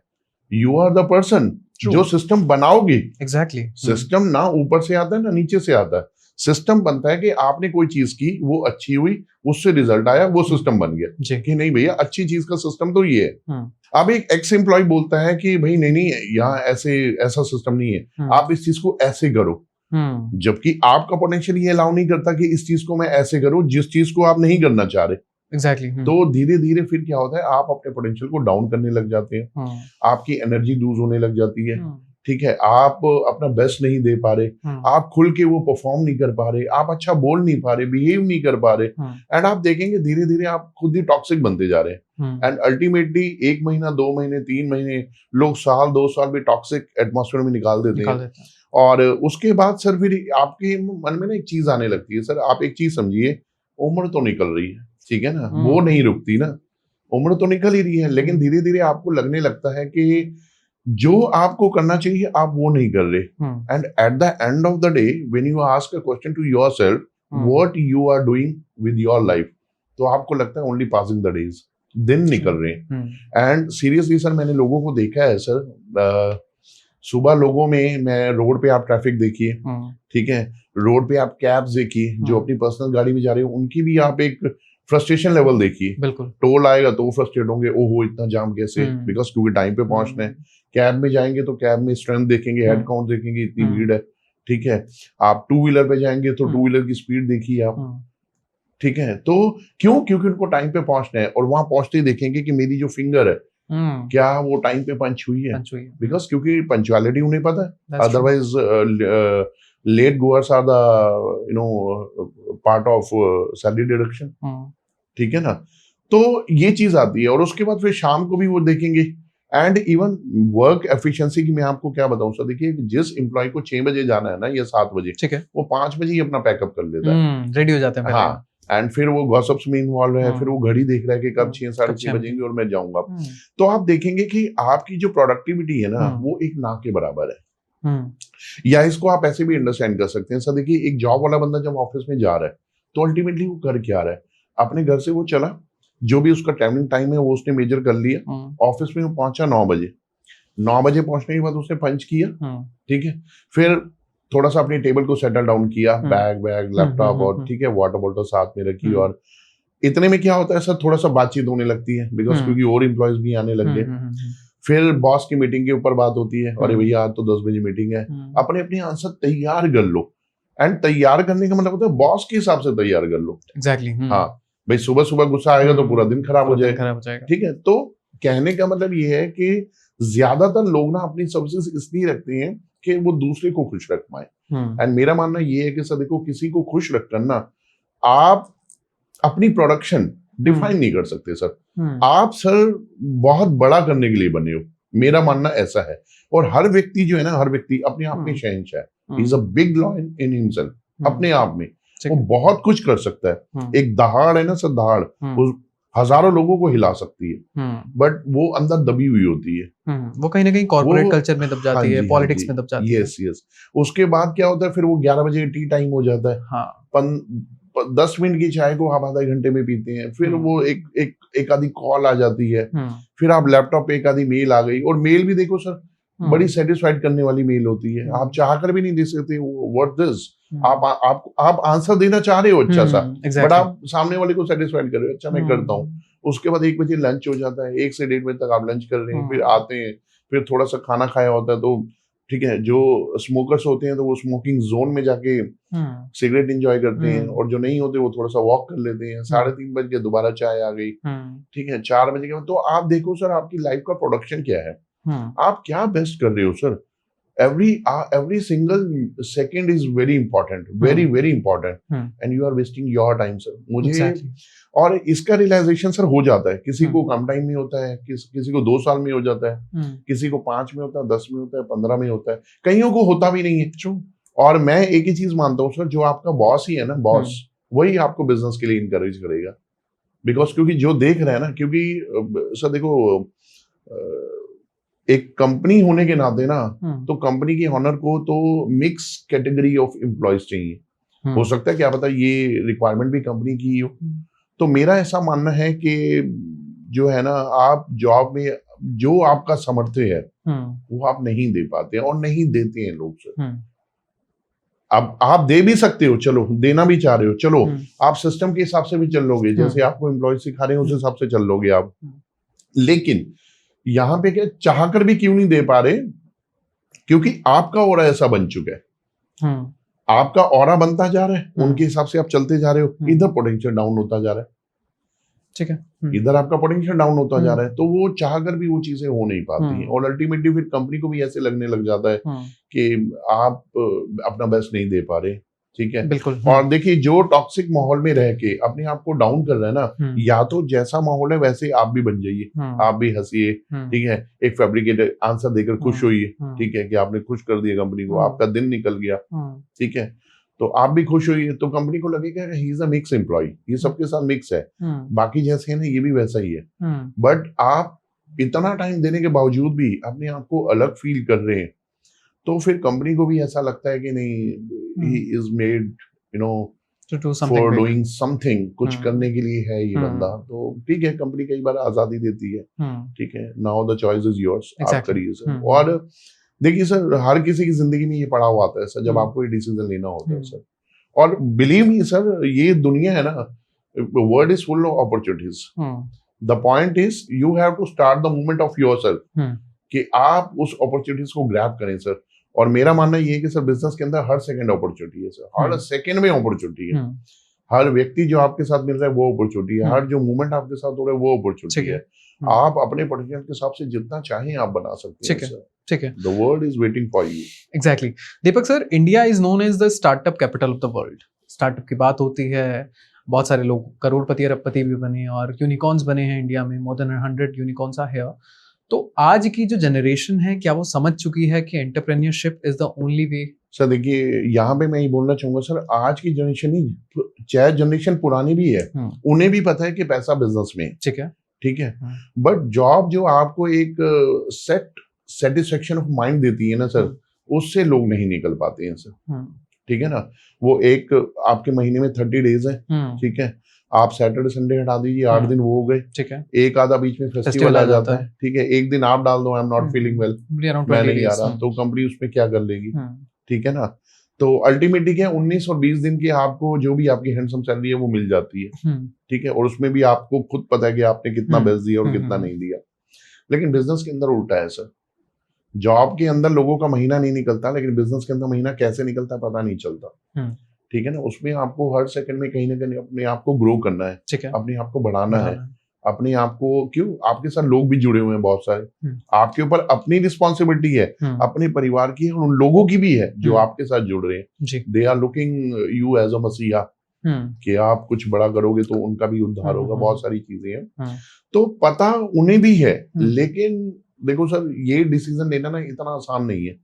यू आर द पर्सन जो सिस्टम बनाओगे। एग्जैक्टली। सिस्टम ना ऊपर से आता है ना नीचे से आता है। सिस्टम बनता है कि आपने कोई चीज की, वो अच्छी हुई, उससे रिजल्ट आया, वो सिस्टम बन गया कि नहीं भैया अच्छी चीज का सिस्टम तो ये है। अब एक एक्स एम्प्लॉय बोलता है कि भाई नहीं यहाँ ऐसा सिस्टम नहीं है, आप इस चीज को ऐसे करो, जबकि आपका पोटेंशियल ये अलाउ नहीं करता कि इस चीज को मैं ऐसे करूं जिस चीज को आप नहीं करना चाह रहे। एग्जैक्टली। तो धीरे धीरे फिर क्या होता है, आप अपने पोटेंशियल को डाउन करने लग जाते हैं, आपकी एनर्जी लूज होने लग जाती है, ठीक है, आप अपना बेस्ट नहीं दे पा रहे, आप खुल के वो परफॉर्म नहीं कर पा रहे, आप अच्छा बोल नहीं पा रहे, बिहेव नहीं कर पा रहे, एंड आप देखेंगे धीरे धीरे आप खुद ही टॉक्सिक बनते जा रहे हैं। एंड अल्टीमेटली 1 महीना 2 महीने 3 महीने लोग साल 2 साल भी टॉक्सिक एटमॉस्फेयर में निकाल देते हैं। और उसके बाद सर फिर आपके मन में ना एक चीज आने लगती है सर, आप एक चीज समझिए, उम्र तो निकल रही है, ठीक है ना, वो नहीं रुकती ना, उम्र तो निकल ही रही है, लेकिन धीरे धीरे आपको लगने लगता है कि जो आपको करना चाहिए आप वो नहीं कर रहे। And at the end of the day when you ask a question to yourself what you are doing with your life, तो आपको लगता है ओनली पासिंग द डेज, दिन निकल रहे हैं। एंड सीरियसली सर मैंने लोगों को देखा है सर, सुबह लोगों में, मैं रोड पे आप ट्रैफिक देखिए, ठीक है, रोड पे आप कैब्स देखिए जो अपनी पर्सनल गाड़ी में जा रहे हो, उनकी भी आप एक फ्रस्ट्रेशन लेवल देखिए। बिल्कुल। टोल आएगा तो फ्रस्ट्रेट होंगे, ओहो इतना जाम कैसे, बिकॉज क्योंकि टाइम पे पहुंचना है। कैब में जाएंगे तो कैब में स्ट्रेंथ देखेंगे, हेड काउंट देखेंगे, इतनी भीड़ है, ठीक है। आप 2 व्हीलर पे जाएंगे तो 2 व्हीलर की स्पीड देखिए आप, ठीक है। तो क्योंकि उनको टाइम पे पहुंचना है, और वहां पहुंचते ही देखेंगे कि मेरी जो फिंगर है क्या वो टाइम पे पंच हुई है, बिकॉज क्योंकि पंचुअलिटी उन्हें पता है, otherwise late goers are the part of salary deduction, ठीक है ना। तो ये चीज आती है, और उसके बाद फिर शाम को भी वो देखेंगे। एंड इवन वर्क एफिशिएंसी की मैं आपको क्या बताऊं सर, देखिए जिस एम्प्लॉय को 6 बजे जाना है ना या 7 बजे, ठीक है, वो 5 बजे ही अपना पैकअप कर लेता है, रेडी हो जाते हैं। हाँ, एंड फिर वो गॉसिप्स में इन्वॉल्व है, फिर वो घड़ी देख रहा है कि कब 6 साढ़े 6 बजेंगे और मैं जाऊंगा। तो आप देखेंगे कि आपकी जो प्रोडक्टिविटी है ना वो एक ना के बराबर है। या इसको आप ऐसे भी अंडरस्टैंड कर सकते हैं सर, देखिए एक जॉब वाला बंदा जब ऑफिस में जा रहा है तो अल्टीमेटली वो कर क्या रहा है, अपने घर से वो चला, जो भी उसका ट्रैवलिंग टाइम है वो उसने मेजर कर लिया, ऑफिस में वो पहुंचा 9 बजे, 9 बजे पहुंचने के बाद उसने पंच किया, ठीक है, फिर थोड़ा सा अपनी टेबल को सेटल डाउन किया, बैग लैपटॉप और ठीक है वाटर बॉटल साथ में रखी, और इतने में क्या होता है सर, थोड़ा सा बातचीत होने लगती है, बिकॉज क्योंकि और एम्प्लॉयज भी आने लग गए। फिर बॉस की मीटिंग के ऊपर बात होती है, अरे भैया आज तो 10 बजे मीटिंग है, अपने अपने आंसर तैयार कर लो। एंड तैयार करने का मतलब होता है बॉस के हिसाब से तैयार कर लो। एग्जैक्टली। हाँ भाई, सुबह सुबह गुस्सा आएगा तो पूरा दिन खराब हो जाएगा, ठीक है। तो कहने का मतलब ये है कि ज्यादातर लोग ना अपनी सर्विसेज इसलिए रखते हैं कि वो दूसरे को खुश रख पाए। एंड मेरा मानना ये है कि सर देखो, किसी को खुश रखकर ना आप अपनी प्रोडक्शन डिफाइन नहीं कर सकते सर। आप सर बहुत बड़ा करने के लिए बने हो, मेरा मानना ऐसा है। और हर व्यक्ति जो है ना, हर व्यक्ति अपने आप में शहंशाह है, is a big lion in himself, अपने आप में वो बहुत कुछ कर सकता है। एक दहाड़ है ना सर, दहाड़ वो हजारों लोगों को हिला सकती है, बट वो अंदर दबी हुई होती है, वो कहीं ना कहीं कॉर्पोरेट कल्चर में दब जाती है, पॉलिटिक्स में दब जाती है। यस। उसके बाद क्या होता है, फिर वो 11 बजे टी टाइम हो जाता है, 10 मिनट की चाय को आप आधा घंटे में पीते हैं, फिर वो एक आधी कॉल आ जाती है, फिर आप लैपटॉप पे एक आधी मेल आ गई, और मेल भी देखो सर बड़ी सेटिस्फाइड करने वाली मेल होती है, आप चाहकर भी नहीं दे सकते व्हाट दिस, आप आंसर देना चाह रहे हो अच्छा सा, बट आप सामने वाले को सेटिस्फाइड कर रहे हो, अच्छा मैं करता हूँ। उसके बाद 1 बजे लंच हो जाता है, 1 से 1:30 बजे तक आप लंच कर रहे हैं, फिर आते हैं, फिर थोड़ा सा खाना खाया होता है, तो ठीक है, जो स्मोकर्स होते हैं तो वो स्मोकिंग जोन में जाके सिगरेट एंजॉय करते हैं, और जो नहीं होते वो थोड़ा सा वॉक कर लेते हैं। 3:30 बजे दोबारा चाय आ गई, ठीक है, 4 बजे के बाद। तो आप देखो सर आपकी लाइफ का प्रोडक्शन क्या है, आप क्या बेस्ट कर रहे हो sir? every single second is very important, very important, and you are wasting your time sir. मुझे Exactly. और इसका रियलाइजेशन सर हो जाता है, किसी को कम टाइम में होता है, किसी को 2 साल में हो जाता है, किसी को 5 में होता है, 10 में होता है, 15 में होता है, कईयों को होता भी नहीं है। True. और मैं एक ही चीज मानता हूँ सर, जो आपका बॉस ही है ना, बॉस वही आपको बिजनेस के लिए इनकरेज करेगा, बिकॉज क्योंकि जो देख रहे हैं ना, क्योंकि सर देखो एक कंपनी होने के नाते ना, तो कंपनी की ऑनर को तो मिक्स कैटेगरी ऑफ एम्प्लॉयज चाहिए। हो सकता है क्या पता ये रिक्वायरमेंट भी कंपनी की ही हो। तो मेरा ऐसा मानना है कि जो है ना, आप जॉब में जो आपका सामर्थ्य है वो आप नहीं दे पाते हैं, और नहीं देते हैं लोग सर। अब आप दे भी सकते हो, चलो देना भी चाह रहे हो, चलो आप सिस्टम के हिसाब से भी चल लोगे, जैसे आपको एम्प्लॉय सिखा रहे हैं उस हिसाब से चल लोगे आप। लेकिन यहाँ पे क्या चाहकर भी क्यों नहीं दे पा रहे? क्योंकि आपका ऑरा ऐसा बन चुका है, आपका ऑरा बनता जा रहा है, उनके हिसाब से आप चलते जा रहे हो, इधर पोटेंशियल डाउन होता जा रहा है, ठीक है, इधर आपका पोटेंशियल डाउन होता जा रहा है, तो वो चाहकर भी वो चीजें हो नहीं पाती हैं, और अल्टीमेटली फिर कंपनी को भी ऐसे लगने लग जाता है कि आप अपना बेस्ट नहीं दे पा रहे, ठीक है। बिल्कुल। और देखिए, जो टॉक्सिक माहौल में रह के अपने आप को डाउन कर रहा है ना, या तो जैसा माहौल है वैसे आप भी बन जाइए, आप भी हंसिए, ठीक है, एक फैब्रिकेटेड आंसर देकर खुश होइए, ठीक है, कि आपने खुश कर दिया कंपनी को, आपका दिन निकल गया, ठीक है, तो आप भी खुश होइए, तो कंपनी को लगेगा he is a mix employ, ये सबके साथ मिक्स है, बाकी जैसे है ना ये भी वैसा ही है। बट आप इतना टाइम देने के बावजूद भी अपने आप को अलग फील कर रहे हैं, तो फिर कंपनी को भी ऐसा लगता है कि नहीं, he is made you know for doing something, कुछ करने के लिए है ये बंदा, तो ठीक है, कंपनी कई बार आजादी देती है, ठीक है, now the choice is yours, आप करिए सर। और देखिए सर, हर किसी की जिंदगी में ये पड़ा हुआ आता है सर, जब आपको ये डिसीजन लेना होता है सर, और बिलीव मी सर, ये दुनिया है ना, world is full of opportunities, the point is you have to start the movement of yourself, कि आप उस अपॉर्चुनिटीज को ग्रैब करें सर। और मेरा मानना ये है कि सर बिजनेस के अंदर हर सेकंड अपॉर्चुनिटी है सर, हर सेकंड में अपॉर्चुनिटी है, हर व्यक्ति जो आपके साथ मिल रहा है वो अपॉर्चुनिटी है, हर जो मूवमेंट आपके साथ हो रहा है वो अपॉर्चुनिटी है, आप अपने पोटेंशियल के हिसाब से जितना चाहें आप बना सकते हैं सर, ठीक है, the world is waiting for you. Exactly. Deepak sir, India is known as the startup capital of the world. Startup की बात होती है, बहुत सारे लोग करोड़पति अरबपति भी बने और यूनिकॉर्न्स बने हैं इंडिया में, more than 100 unicorns are here. तो आज की जो जनरेशन है, क्या वो समझ चुकी है कि entrepreneurship is the only way? Sir देखिए, यहाँ पे मैं ये बोलना चाहूंगा सर, आज की जनरेशन ही, चाहे जनरेशन पुरानी भी है, उन्हें भी पता है कि पैसा बिजनेस में, ठीक है, ठीक है, बट जॉब जो आपको एक सेटिस्फेक्शन ऑफ माइंड देती है ना सर, उससे लोग नहीं निकल पाते हैं सर, ठीक है ना। वो एक आपके महीने में 30 डेज है, ठीक है, आप सैटरडे संडे हटा दीजिए, 8 दिन वो हो गए, ठीक है, एक आधा बीच में फेस्टिवल आ जाता है, ठीक है, एक दिन आप डाल दो आई एम नॉट फीलिंग वेल, मैं नहीं आ रहा, तो कंपनी उसमें क्या कर लेगी, ठीक है ना। तो अल्टीमेटली क्या, 19 और 20 दिन की आपको जो भी आपकी हैंडसम सैलरी है वो मिल जाती है, ठीक है, और उसमें भी आपको खुद पता है कि आपने कितना बेस्ट दिया और कितना नहीं दिया। लेकिन बिजनेस के अंदर उल्टा है सर, जॉब के अंदर लोगों का महीना नहीं निकलता, लेकिन बिजनेस के अंदर महीना कैसे निकलता पता नहीं चलता, ठीक है ना। उसमें आपको हर सेकंड में कहीं ना कहीं अपने आप को ग्रो करना है, ठीक है, अपने आप को बढ़ाना है, अपने आप को, क्यों, आपके साथ लोग भी जुड़े हुए हैं बहुत सारे, आपके ऊपर अपनी रिस्पॉन्सिबिलिटी है, अपने परिवार की है, और उन लोगों की भी है जो आपके साथ जुड़ रहे हैं, they are looking you as a मसीहा, कि आप कुछ बड़ा करोगे तो उनका भी उद्धार होगा, बहुत सारी चीजें हैं, तो पता उन्हें भी है। लेकिन देखो सर, ये डिसीजन लेना ना इतना आसान नहीं है,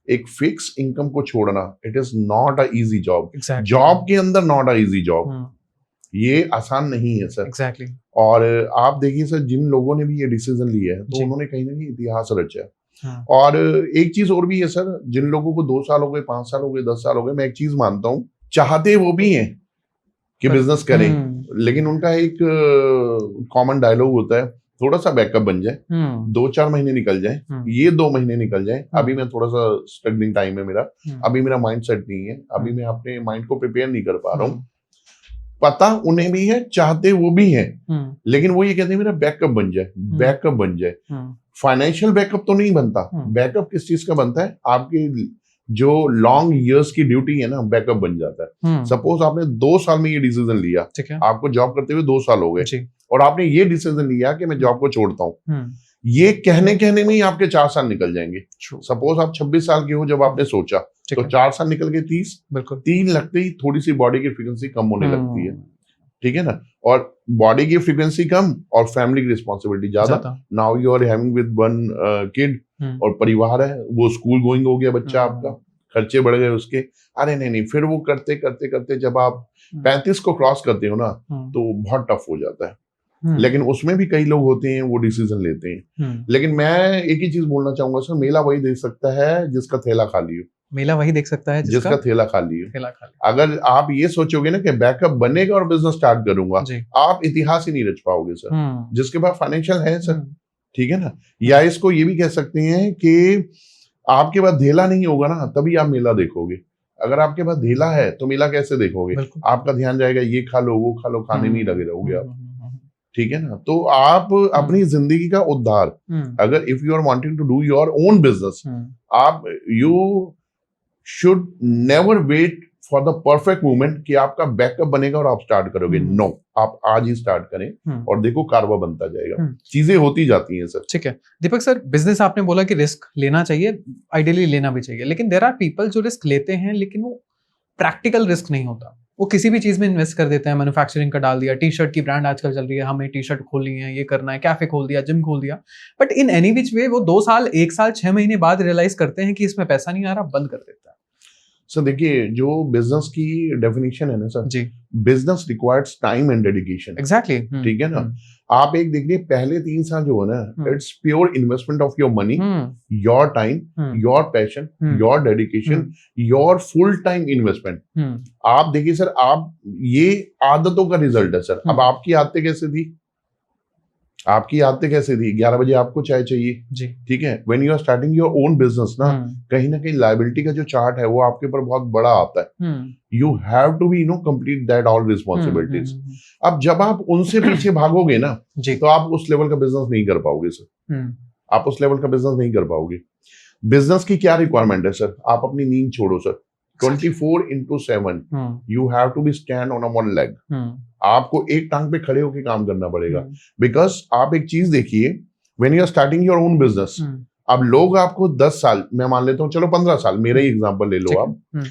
एक फिक्स इनकम को छोड़ना, it is not a easy job, job के अंदर नॉट अ इजी जॉब, ये आसान नहीं है सर, एग्जैक्टली। और आप देखिए सर, जिन लोगों ने भी ये डिसीजन लिया है, तो उन्होंने कहीं ना कहीं इतिहास रचा। और एक चीज और भी है सर, जिन लोगों को 2 साल हो गए, 5 साल हो गए, 10 साल हो गए, मैं एक चीज मानता हूँ, चाहते वो भी हैं कि बिजनेस करें, लेकिन उनका एक कॉमन डायलॉग होता है, थोड़ा सा बैकअप बन जाए, 2-4 महीने निकल जाए, ये 2 महीने निकल जाए, अभी मैं थोड़ा सा स्ट्रगलिंग टाइम है मेरा, अभी मेरा माइंड सेट नहीं है, अभी मैं अपने माइंड को प्रिपेयर नहीं कर पा रहा हूँ। पता उन्हें भी है, चाहते वो भी हैं, लेकिन वो ये कहते हैं मेरा बैकअप बन जाए, बैकअप बन जाए। फाइनेंशियल बैकअप तो नहीं बनता, बैकअप किस चीज का बनता है, आपकी जो लॉन्ग इयर्स की ड्यूटी है ना, बैकअप बन जाता है। सपोज आपने 2 साल में ये डिसीजन लिया, आपको जॉब करते हुए 2 साल हो गए, और आपने ये डिसीजन लिया कि मैं जॉब को छोड़ता हूँ, ये कहने में ही आपके 4 साल निकल जाएंगे। सपोज आप 26 साल के हो जब आपने सोचा, तो 4 साल निकल के 30, बिल्कुल 3 लगते ही थोड़ी सी बॉडी की फ्रीक्वेंसी कम होने लगती है, ठीक है ना। और बॉडी की फ्रीक्वेंसी कम और फैमिली की रिस्पॉन्सिबिलिटी ज्यादा। Now you are having with one kid, और परिवार है, वो स्कूल गोइंग हो गया बच्चा आपका, खर्चे बढ़ गए उसके। अरे नहीं, फिर वो करते करते करते जब आप 35 को क्रॉस करते हो ना, तो बहुत टफ हो जाता है। लेकिन उसमें भी कई लोग होते हैं वो डिसीजन लेते हैं। लेकिन मैं एक ही चीज बोलना चाहूंगा सर, मेला वही देख सकता है जिसका थैला खाली हो। मेला वही देख सकता है जिसका थैला खाली हो। अगर आप ये सोचोगे ना कि बैकअप बनेगा और बिजनेस स्टार्ट करूंगा, आप इतिहास ही नहीं रच पाओगे सर। जिसके पास फाइनेंशियल है सर, ठीक है ना। या इसको ये भी कह सकते हैं कि आपके पास धेला नहीं होगा ना, तभी आप मेला देखोगे। अगर आपके पास धेला है तो मेला कैसे देखोगे? आपका ध्यान जाएगा ये खा लो वो खा लो, खाने में ही लगे रहोगे आप, ठीक है ना। तो आप अपनी जिंदगी का उद्धार, अगर if you are wanting to do your own business, आप you should never wait for the perfect moment कि आपका बैकअप बनेगा और आप स्टार्ट करोगे। नो, आप आज ही स्टार्ट करें और देखो कारवा बनता जाएगा, चीजें होती जाती हैं सर। ठीक है दीपक सर, बिजनेस आपने बोला कि रिस्क लेना चाहिए, आइडियली लेना भी चाहिए, लेकिन देयर आर पीपल जो रिस्क लेते हैं लेकिन वो प्रैक्टिकल रिस्क नहीं होता। वो किसी भी चीज में इन्वेस्ट कर देते हैं, मैन्युफैक्चरिंग का डाल दिया, टी शर्ट की ब्रांड आजकल चल रही है, हमें टी शर्ट खोलनी है, ये करना है, कैफे खोल दिया, जिम खोल दिया, बट इन एनी विच वे वो 2 साल 1 साल 6 महीने बाद रियलाइज करते हैं कि इसमें पैसा नहीं आ रहा, बंद कर देता है। सर देखिए, जो बिजनेस की डेफिनेशन है ना सर जी, business requires time and dedication. Exactly, ठीक है ना। आप एक देखिए, पहले 3 साल जो है ना, it's pure investment of your money, your time, your passion, your dedication, your full time investment. आप देखिए सर, आप ये आदतों का रिजल्ट है सर। अब आपकी आदतें कैसे थी? आपकी आदतें कैसे थी? 11 बजे आपको चाय चाहिए जी, ठीक है। When you are starting your own business ना कहीं लायबिलिटी का जो चार्ट है वो आपके ऊपर बहुत बड़ा आता है। You have to be complete that all responsibilities. अब जब आप उनसे पीछे भागोगे ना तो आप उस लेवल का बिजनेस नहीं कर पाओगे सर। आप उस लेवल का बिजनेस नहीं कर पाओगे। बिजनेस की क्या रिक्वायरमेंट है सर? आप अपनी नींद छोड़ो sir. 24/7 you have to be stand on a one leg. आपको एक टांग पे खड़े होकर काम करना पड़ेगा। बिकॉज आप एक चीज देखिए, when you are starting your own business, अब लोग आपको 10 साल, मैं मान लेता हूँ, चलो 15 साल, मेरा ही एग्जांपल ले लो आप।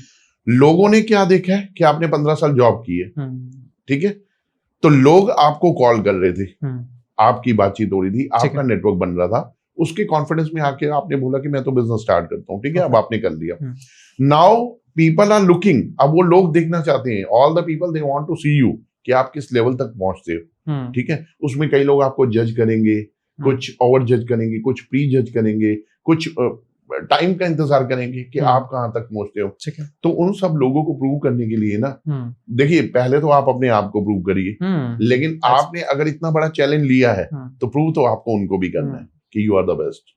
लोगों ने क्या देखा है कि आपने 15 साल जॉब की है, ठीक है, तो लोग आपको कॉल कर रहे थे, आपकी बातचीत हो रही थी, आपका नेटवर्क बन रहा था, उसके कॉन्फिडेंस में आके आपने बोला कि मैं तो बिजनेस स्टार्ट करता हूँ, ठीक है। अब आपने कर लिया। नाउ पीपल आर लुकिंग, अब वो लोग देखना चाहते हैं, all the people they want to see you कि आप किस लेवल तक पहुंचते हो, ठीक है। उसमें कई लोग आपको जज करेंगे, कुछ ओवर जज करेंगे, कुछ प्री जज करेंगे, कुछ टाइम का इंतजार करेंगे कि आप कहां तक पहुंचते हो, ठीक है। तो उन सब लोगों को प्रूव करने के लिए ना, देखिए, पहले तो आप अपने आप को प्रूव करिए, लेकिन आपने अगर इतना बड़ा चैलेंज लिया है तो प्रूव तो आपको उनको भी करना है कि यू आर द बेस्ट,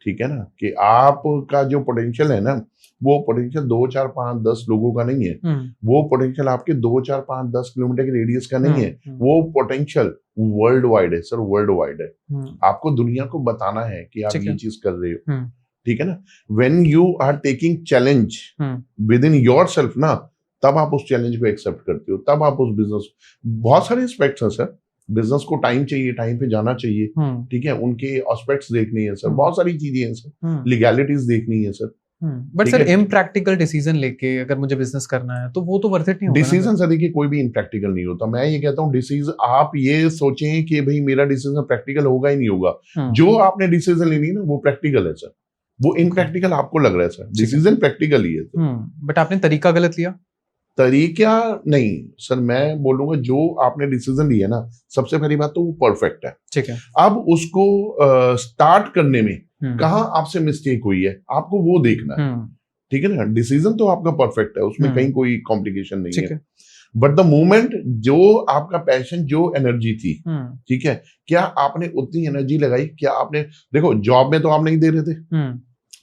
ठीक है ना। कि आपका जो पोटेंशियल है ना, वो पोटेंशियल 2, 4, 5, 10 लोगों का नहीं है। वो पोटेंशियल आपके 2, 4, 5, 10 किलोमीटर के रेडियस का नहीं है। वो पोटेंशियल वर्ल्ड वाइड है सर, वर्ल्ड वाइड है। आपको दुनिया को बताना है कि आप ये चीज कर रहे हो, ठीक है ना। When you are taking challenge with in yourself ना, तब आप उस चैलेंज को एक्सेप्ट करते हो, तब आप उस बिजनेस, बहुत सारे एस्पेक्ट्स हैं सर। बिजनेस को टाइम चाहिए, टाइम पे जाना चाहिए, ठीक है। उनके एस्पेक्ट्स देखने हैं सर, बहुत सारी चीजें हैं सर, लीगैलिटीज देखनी है sir. But sir impractical decision लेके अगर मुझे बिजनेस करना है तो वो तो वर्थ इट नहीं होगा। डिसीजन सर देखिए, कोई भी इम्प्रैक्टिकल नहीं होता। मैं ये कहता हूँ, डिसीजन आप ये सोचें कि भाई मेरा डिसीजन प्रैक्टिकल होगा ही नहीं होगा। जो आपने डिसीजन लेनी है ना, वो प्रैक्टिकल है सर, वो इम्प्रैक्टिकल आपको लग रहा है सर। डिसीजन प्रैक्टिकल ही है सर। बट आपने तरीका गलत लिया। तरीका नहीं सर, मैं बोलूंगा जो आपने डिसीजन लिया ना, सबसे पहली बात तो वो परफेक्ट है, ठीक है। अब उसको स्टार्ट करने में कहाँ आपसे मिस्टेक हुई है, आपको वो देखना है, ठीक है ना। डिसीजन तो आपका परफेक्ट है, उसमें कहीं कोई कॉम्प्लिकेशन नहीं है। बट द मोमेंट जो आपका पैशन, जो एनर्जी थी, ठीक है, क्या आपने उतनी एनर्जी लगाई? क्या आपने, देखो, जॉब में तो आप नहीं दे रहे थे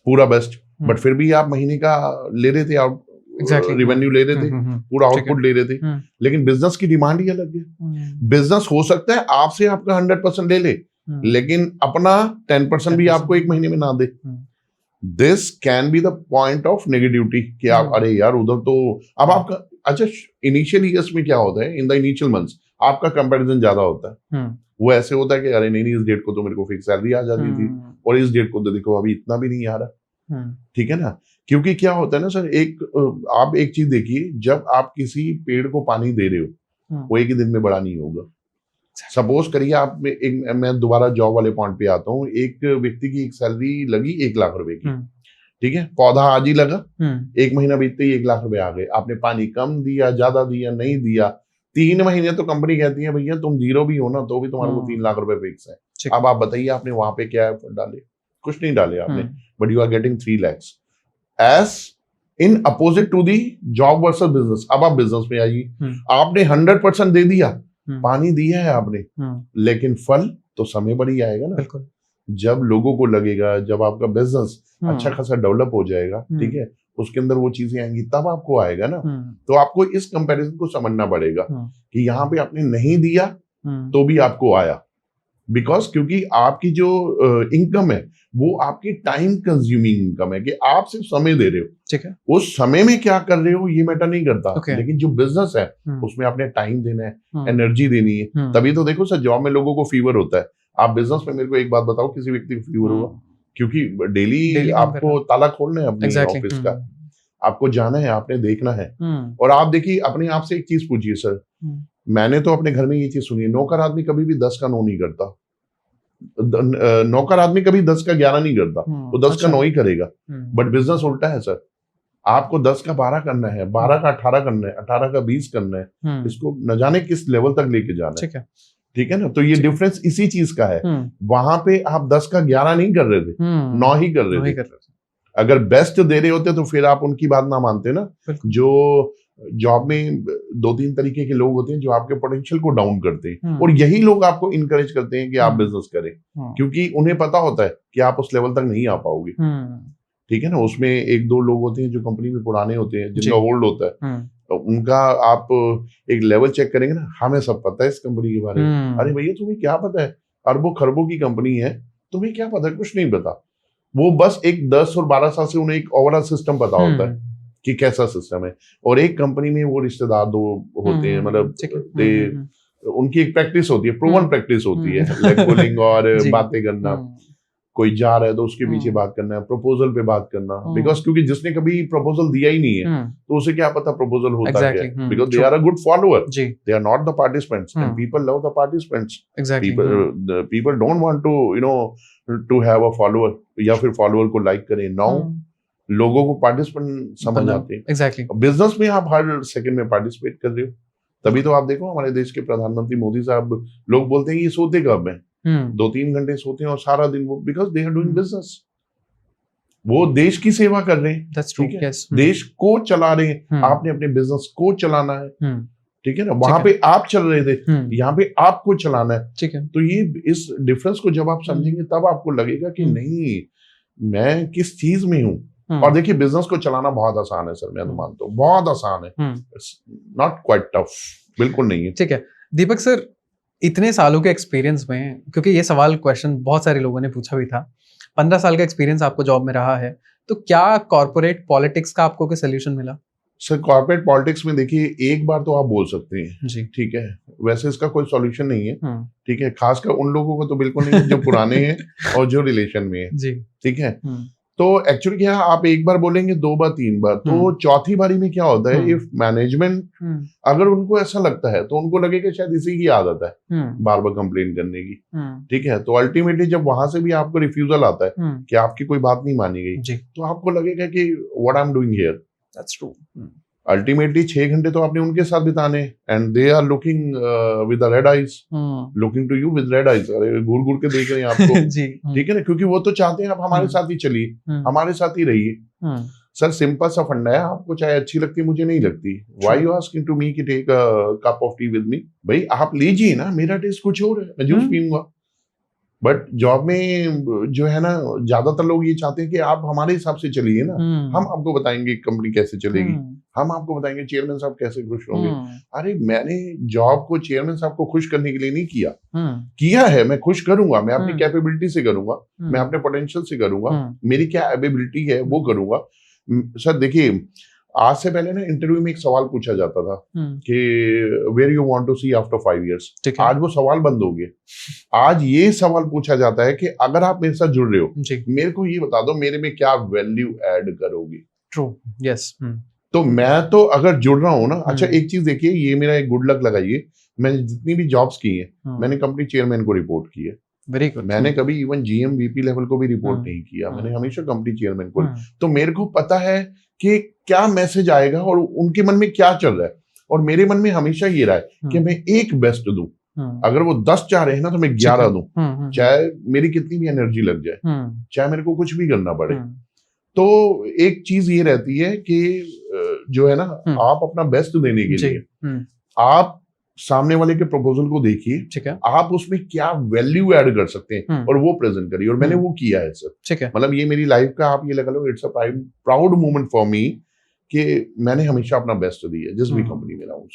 पूरा बेस्ट, बट फिर भी आप महीने का ले रहे थे, आप रिवेन्यू ले रहे थे, पूरा आउटपुट ले रहे थे। लेकिन बिजनेस की डिमांड ही अलग है। बिजनेस हो सकता है आपसे आपका 100% ले ले, लेकिन अपना 10% भी आपको एक महीने में ना दे। This can be the point of negativity कि आप, अरे यार उधर तो, अब आपका, अच्छा, इनिशियल ईयर्स में क्या होता है, इन द इनिशियल मंथ्स आपका कंपैरिजन ज्यादा होता है, वो ऐसे होता है कि अरे नहीं इस डेट को तो मेरे को फिक्स सैलरी आ जाती थी और इस डेट को तो देखो अभी इतना भी नहीं आ रहा। ठीक है ना, क्योंकि क्या होता है ना सर, आप एक चीज देखिए, जब आप किसी पेड़ को पानी दे रहे हो वो एक ही दिन में बड़ा नहीं होगा। सपोज करिए आप मैं दोबारा जॉब वाले पॉइंट पे आता हूँ, एक व्यक्ति की एक सैलरी लगी 1 लाख रुपए की, ठीक है, पौधा आज ही लगा, 1 महीना बीतते ही 1 लाख रुपए आ गए। आपने पानी कम दिया, ज्यादा दिया, नहीं दिया, 3 महीने तो कंपनी कहती है भैया तुम जीरो भी हो ना तो भी तुम्हारे को 3 लाख रुपए फिक्स है। अब आप बताइए आपने वहां पे क्या एफर्ट डाले? कुछ नहीं डाले आपने, but you are getting 3 lakhs as in opposite to the job versus business. अब आप बिजनेस में आइए, आपने 100% दे दिया, पानी दिया है आपने, लेकिन फल तो समय पर ही आएगा ना। बिल्कुल। जब लोगों को लगेगा, जब आपका बिजनेस अच्छा खासा डेवलप हो जाएगा, ठीक है, उसके अंदर वो चीजें आएंगी, तब आपको आएगा ना। तो आपको इस कंपैरिजन को समझना पड़ेगा कि यहाँ पे आपने नहीं दिया तो भी आपको आया, बिकॉज क्योंकि आपकी जो इनकम है वो आपकी टाइम कंज्यूमिंग इनकम है, कि आप सिर्फ समय दे रहे हो, ठीक है, उस समय में क्या कर रहे हो ये मैटर नहीं करता। लेकिन जो बिजनेस है उसमें आपने टाइम देना है, एनर्जी देनी है। तभी तो देखो सर, जॉब में लोगों को फीवर होता है। आप बिजनेस में मेरे को एक बात बताओ, किसी व्यक्ति को फीवर हुआ? क्योंकि डेली आपको ताला खोलना है अपने ऑफिस का, आपको जाना है, आपने देखना है। और आप देखिए अपने आप से एक चीज पूछिए सर, मैंने तो अपने घर में ये चीज सुनी है, नौकर आदमी कभी भी 10 का नो नहीं करता। नौकर आदमी कभी 10 का 11 नहीं करता, वो 10 का 9 ही करेगा। बट बिजनेस उल्टा है सर, आपको 10 का 12 करना है, 12 का 18 करना है, 18 का 20 करना है। इसको न जाने किस लेवल तक लेके जाना है, ठीक है ना। तो ये डिफरेंस इसी चीज का है। वहां पे आप 10 का 11 नहीं कर रहे थे, 9 ही कर रहे थे। अगर बेस्ट दे रहे होते तो फिर आप उनकी बात ना मानते ना। जो जॉब में 2-3 तरीके के लोग होते हैं जो आपके पोटेंशियल को डाउन करते हैं, और यही लोग आपको इनकरेज करते हैं कि आप बिजनेस करें, क्योंकि उन्हें पता होता है कि आप उस लेवल तक नहीं आ पाओगे। ठीक है ना, उसमें 1-2 लोग होते हैं जो कंपनी में पुराने होते हैं, जिनका होल्ड होता है, तो उनका आप एक लेवल चेक करेंगे ना, हमें सब पता है इस कंपनी के बारे में। अरे भैया तुम्हें क्या पता है, अरबों खरबों की कंपनी है, तुम्हें क्या पता है? कुछ नहीं पता। वो बस एक 10 और 12 साल से उन्हें एक ओवरऑल सिस्टम पता होता है कि कैसा सिस्टम है। और एक कंपनी में वो रिश्तेदार 2 होते हैं, मतलब उनकी एक प्रैक्टिस होती है, प्रूवन प्रैक्टिस होती है, लाइक बुलिंग और बातें करना। कोई जा रहा है तो उसके पीछे बात करना है, प्रपोजल पे बात करना, बिकॉज क्योंकि जिसने कभी प्रपोजल दिया ही नहीं है तो उसे क्या पता प्रपोजल होता क्या है, because they are a good follower, they are not the participants, and people love the participants. People don't want to you know to have a follower, या फिर फॉलोअर को लाइक करें। नाउ लोगों को पार्टिसिपेंट समझ आते हैं। एग्जैक्टली। बिजनेस में आप हर सेकंड में पार्टिसिपेट कर रहे हो, तभी तो आप देखो हमारे देश के प्रधानमंत्री मोदी साहब, लोग बोलते हैं ये सोते कब हैं, 2-3 घंटे सोते हैं और सारा दिन वो, because they are doing business, वो देश की सेवा कर रहे हैं, ठीक है, देश को चला रहे हैं। आपने अपने बिजनेस को चलाना है, ठीक है ना। वहां पे आप चल रहे थे, यहाँ पे आपको चलाना है, ठीक है। तो ये इस डिफरेंस को जब आप समझेंगे तब आपको लगेगा कि नहीं मैं किस चीज में हूँ। और देखिए बिजनेस को चलाना बहुत आसान है सर, मैं तो मानता हूँ बहुत आसान है, नॉट क्वाइट टफ, बिल्कुल नहीं है। ठीक है दीपक सर, इतने सालों के एक्सपीरियंस में, क्योंकि ये सवाल क्वेश्चन बहुत सारे लोगों ने पूछा भी था, 15 साल का एक्सपीरियंस आपको जॉब में रहा है, तो क्या कॉर्पोरेट पॉलिटिक्स का आपको कोई सोल्यूशन मिला? सर कॉर्पोरेट पॉलिटिक्स में देखिए एक बार तो आप बोल सकते हैं जी, ठीक है, वैसे इसका कोई सॉल्यूशन नहीं है, ठीक है, खासकर उन लोगों को तो बिल्कुल नहीं जो पुराने हैं और जो रिलेशन में है जी, ठीक है। तो एक्चुअली क्या है, आप एक बार बोलेंगे, 2 बार, 3 बार, तो चौथी बारी में क्या होता है, इफ मैनेजमेंट अगर उनको ऐसा लगता है तो उनको लगेगा शायद इसी की आदत है बार बार कंप्लेन करने की, ठीक है। तो अल्टीमेटली जब वहां से भी आपको रिफ्यूजल आता है कि आपकी कोई बात नहीं मानी गई, तो आपको लगेगा कि what I am doing here, that's true. Ultimately 6 घंटे तो आपने उनके साथ बिताने, and they are looking with red eyes, looking to you with red eyes, अरे घूर घूर के देख रहे हैं आपको जी, ठीक है ना, क्योंकि वो तो चाहते हैं आप हमारे साथ ही चलिए, हमारे साथ ही रहिए। सर सिंपल सा फंडा है, आपको चाहे अच्छी लगती मुझे नहीं लगती, why you asking to me कि take a cup of tea with me, भाई आप लीजिए ना, मेरा टेस्ट कुछ और है, मैं जूस पीऊंगा। बट जॉब में जो है ना, ज्यादातर लोग ये चाहते हैं कि आप हमारे हिसाब से चलिए ना, हम आपको बताएंगे कंपनी कैसे चलेगी, हम आपको बताएंगे चेयरमैन साहब कैसे खुश होंगे। अरे मैंने जॉब को चेयरमैन साहब को खुश करने के लिए नहीं किया, किया है, मैं खुश करूंगा, मैं अपनी कैपेबिलिटी से करूंगा, मैं अपने पोटेंशियल से करूंगा, मेरी क्या एबिलिटी है वो करूंगा। सर देखिए आज से पहले ना इंटरव्यू में एक सवाल पूछा जाता था कि where you want to see after 5 years। आज वो सवाल बंद हो गया। आज ये सवाल पूछा जाता है कि अगर आप मेरे साथ जुड़ रहे हो, मेरे को ये बता दो मेरे में क्या वैल्यू ऐड करोगे। True, yes. तो मैं तो अगर जुड़ रहा हूँ ना, अच्छा एक चीज देखिए, ये मेरा एक गुड लक लगाइए, मैंने जितनी भी जॉब्स की है मैंने कंपनी चेयरमैन को रिपोर्ट की है। Very good. मैंने कभी इवन जीएम वीपी लेवल को भी रिपोर्ट नहीं किया, मैंने हमेशा कंपनी चेयरमैन को। तो मेरे को पता है कि क्या मैसेज आएगा और उनके मन में क्या चल रहा है, और मेरे मन में हमेशा ये रहा है कि मैं एक बेस्ट दूं। अगर वो 10 चाह रहे हैं ना तो मैं 11 दूं, चाहे मेरी कितनी भी एनर्जी लग जाए, चाहे मेरे को कुछ भी करना पड़े। तो एक चीज ये रहती है कि जो है ना, आप अपना बेस्ट देने के लिए आप सामने वाले के प्रपोजल को देखिए, ठीक है, आप उसमें क्या वैल्यू ऐड कर सकते हैं और वो प्रेजेंट करिए। और मैंने वो किया है सर, ठीक है। मतलब ये मेरी लाइफ का आप ये लगा लो, it's a proud moment for me कि मैंने हमेशा अपना बेस्ट दिया जिस भी कंपनी में रहूं।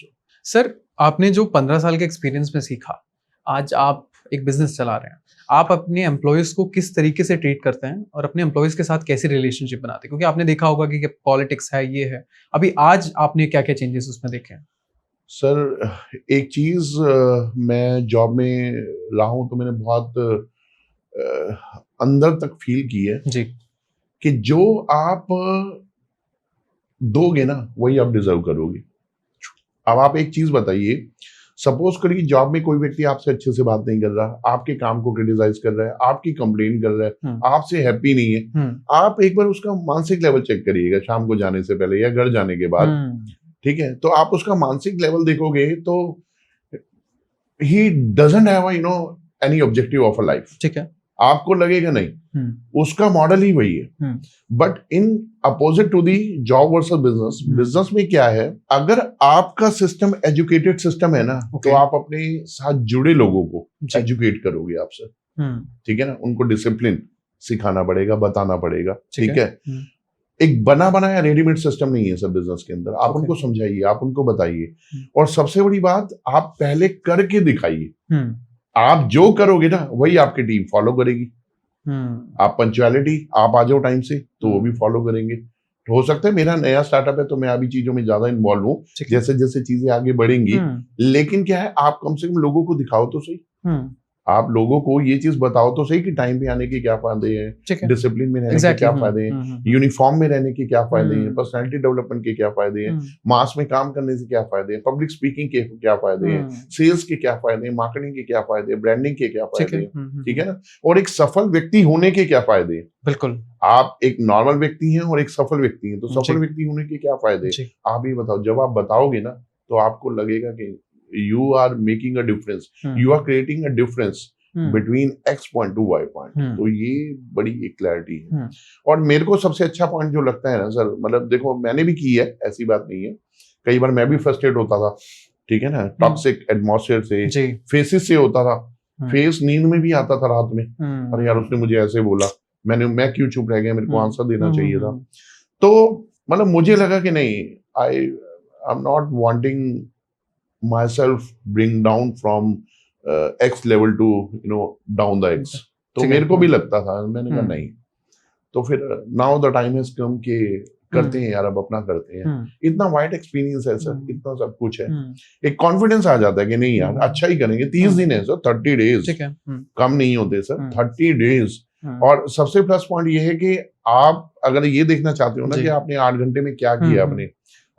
सर, आपने जो 15 साल के एक्सपीरियंस में सीखा, आज आप एक बिजनेस चला रहे हैं, आप अपने एम्प्लॉयज को किस तरीके से ट्रीट करते हैं और अपने एम्प्लॉयज के साथ कैसी रिलेशनशिप बनाते हैं? क्योंकि आपने देखा होगा कि पॉलिटिक्स है, ये है, अभी आज आपने क्या क्या चेंजेस उसमें देखे हैं? सर, एक चीज मैं जॉब में रहा हूं तो मैंने बहुत अंदर तक फील की है जी, कि जो आप दोगे ना वही आप डिजर्व करोगे। अब आप एक चीज बताइए, सपोज करिए जॉब में कोई व्यक्ति आपसे अच्छे से बात नहीं कर रहा, आपके काम को क्रिटिसाइज कर रहा है, आपकी कंप्लेन कर रहा है, आपसे हैप्पी नहीं है, आप एक बार उसका मानसिक लेवल चेक करिएगा शाम को जाने से पहले या घर जाने के बाद, ठीक है। तो आप उसका मानसिक लेवल देखोगे तो he doesn't have any objective of a life, ठीक है। आपको लगेगा नहीं, उसका मॉडल ही वही है। But in opposite to the job versus business, business में क्या है, अगर आपका सिस्टम एजुकेटेड सिस्टम है ना, तो आप अपने साथ जुड़े लोगों को एजुकेट करोगे आपसे, ठीक है ना। उनको डिसिप्लिन सिखाना पड़ेगा, बताना पड़ेगा, ठीक है। एक बना बनाया रेडीमेड सिस्टम नहीं है सब बिजनेस के अंदर। आप उनको समझाइए, आप उनको बताइए, और सबसे बड़ी बात, आप पहले करके दिखाइए। आप जो करोगे ना वही आपकी टीम फॉलो करेगी। आप पंक्चुअलिटी, आप आ जाओ टाइम से, तो वो भी फॉलो करेंगे। तो हो सकता है मेरा नया स्टार्टअप है तो मैं अभी चीजों में ज्यादा इन्वॉल्व हूँ, जैसे जैसे चीजें आगे बढ़ेंगी, लेकिन क्या है, आप कम से कम लोगों को दिखाओ तो सही, आप लोगों को ये चीज बताओ तो सही कि टाइम पे आने के क्या फायदे हैं, डिसिप्लिन में रहने के क्या फायदे हैं, यूनिफॉर्म में रहने के क्या फायदे हैं, पर्सनालिटी डेवलपमेंट के क्या फायदे हैं, मास में काम करने से क्या फायदे हैं, पब्लिक स्पीकिंग के क्या फायदे हैं, सेल्स के क्या फायदे हैं, मार्केटिंग के क्या फायदे हैं, ब्रांडिंग के क्या फायदे हैं, ठीक है ना, और एक सफल व्यक्ति होने के क्या फायदे हैं। बिल्कुल, आप एक नॉर्मल व्यक्ति हैं और एक सफल व्यक्ति हैं, तो सफल व्यक्ति होने के क्या फायदे हैं, आप ये बताओ। जब आप बताओगे ना तो आपको लगेगा कि you are making a difference, you are creating a difference between X point to Y point. तो ये बड़ी एक क्लैरिटी है। और मेरे को सबसे अच्छा पॉइंट जो लगता है ना सर, मतलब देखो मैंने भी की है, ऐसी बात नहीं है, कई बार मैं भी फ्रस्ट्रेट होता था, ठीक है ना, टॉक्सिक एटमॉस्फेयर से, फेसेस से होता था, फेस नींद में भी आता था रात में, अरे यार उसने मुझे ऐसे बोला, मैं क्यों चुप रह गया, मेरे को आंसर देना चाहिए था। तो मतलब मुझे लगा कि नहीं, I am not wanting myself bring down from X level to down the X। तो मेरे को भी लगता था, मैंने कहा नहीं, तो फिर now the time has come के करते हैं यार, अब अपना करते हैं। इतना वाइड एक्सपीरियंस है सर, इतना सब कुछ है, एक कॉन्फिडेंस आ जाता है कि नहीं यार अच्छा ही करेंगे। 30 दिन है सर, 30 डेज कम नहीं होते सर, 30 डेज। और सबसे प्लस पॉइंट ये है कि आप अगर ये देखना चाहते हो ना कि आपने 8 घंटे में क्या किया अपने,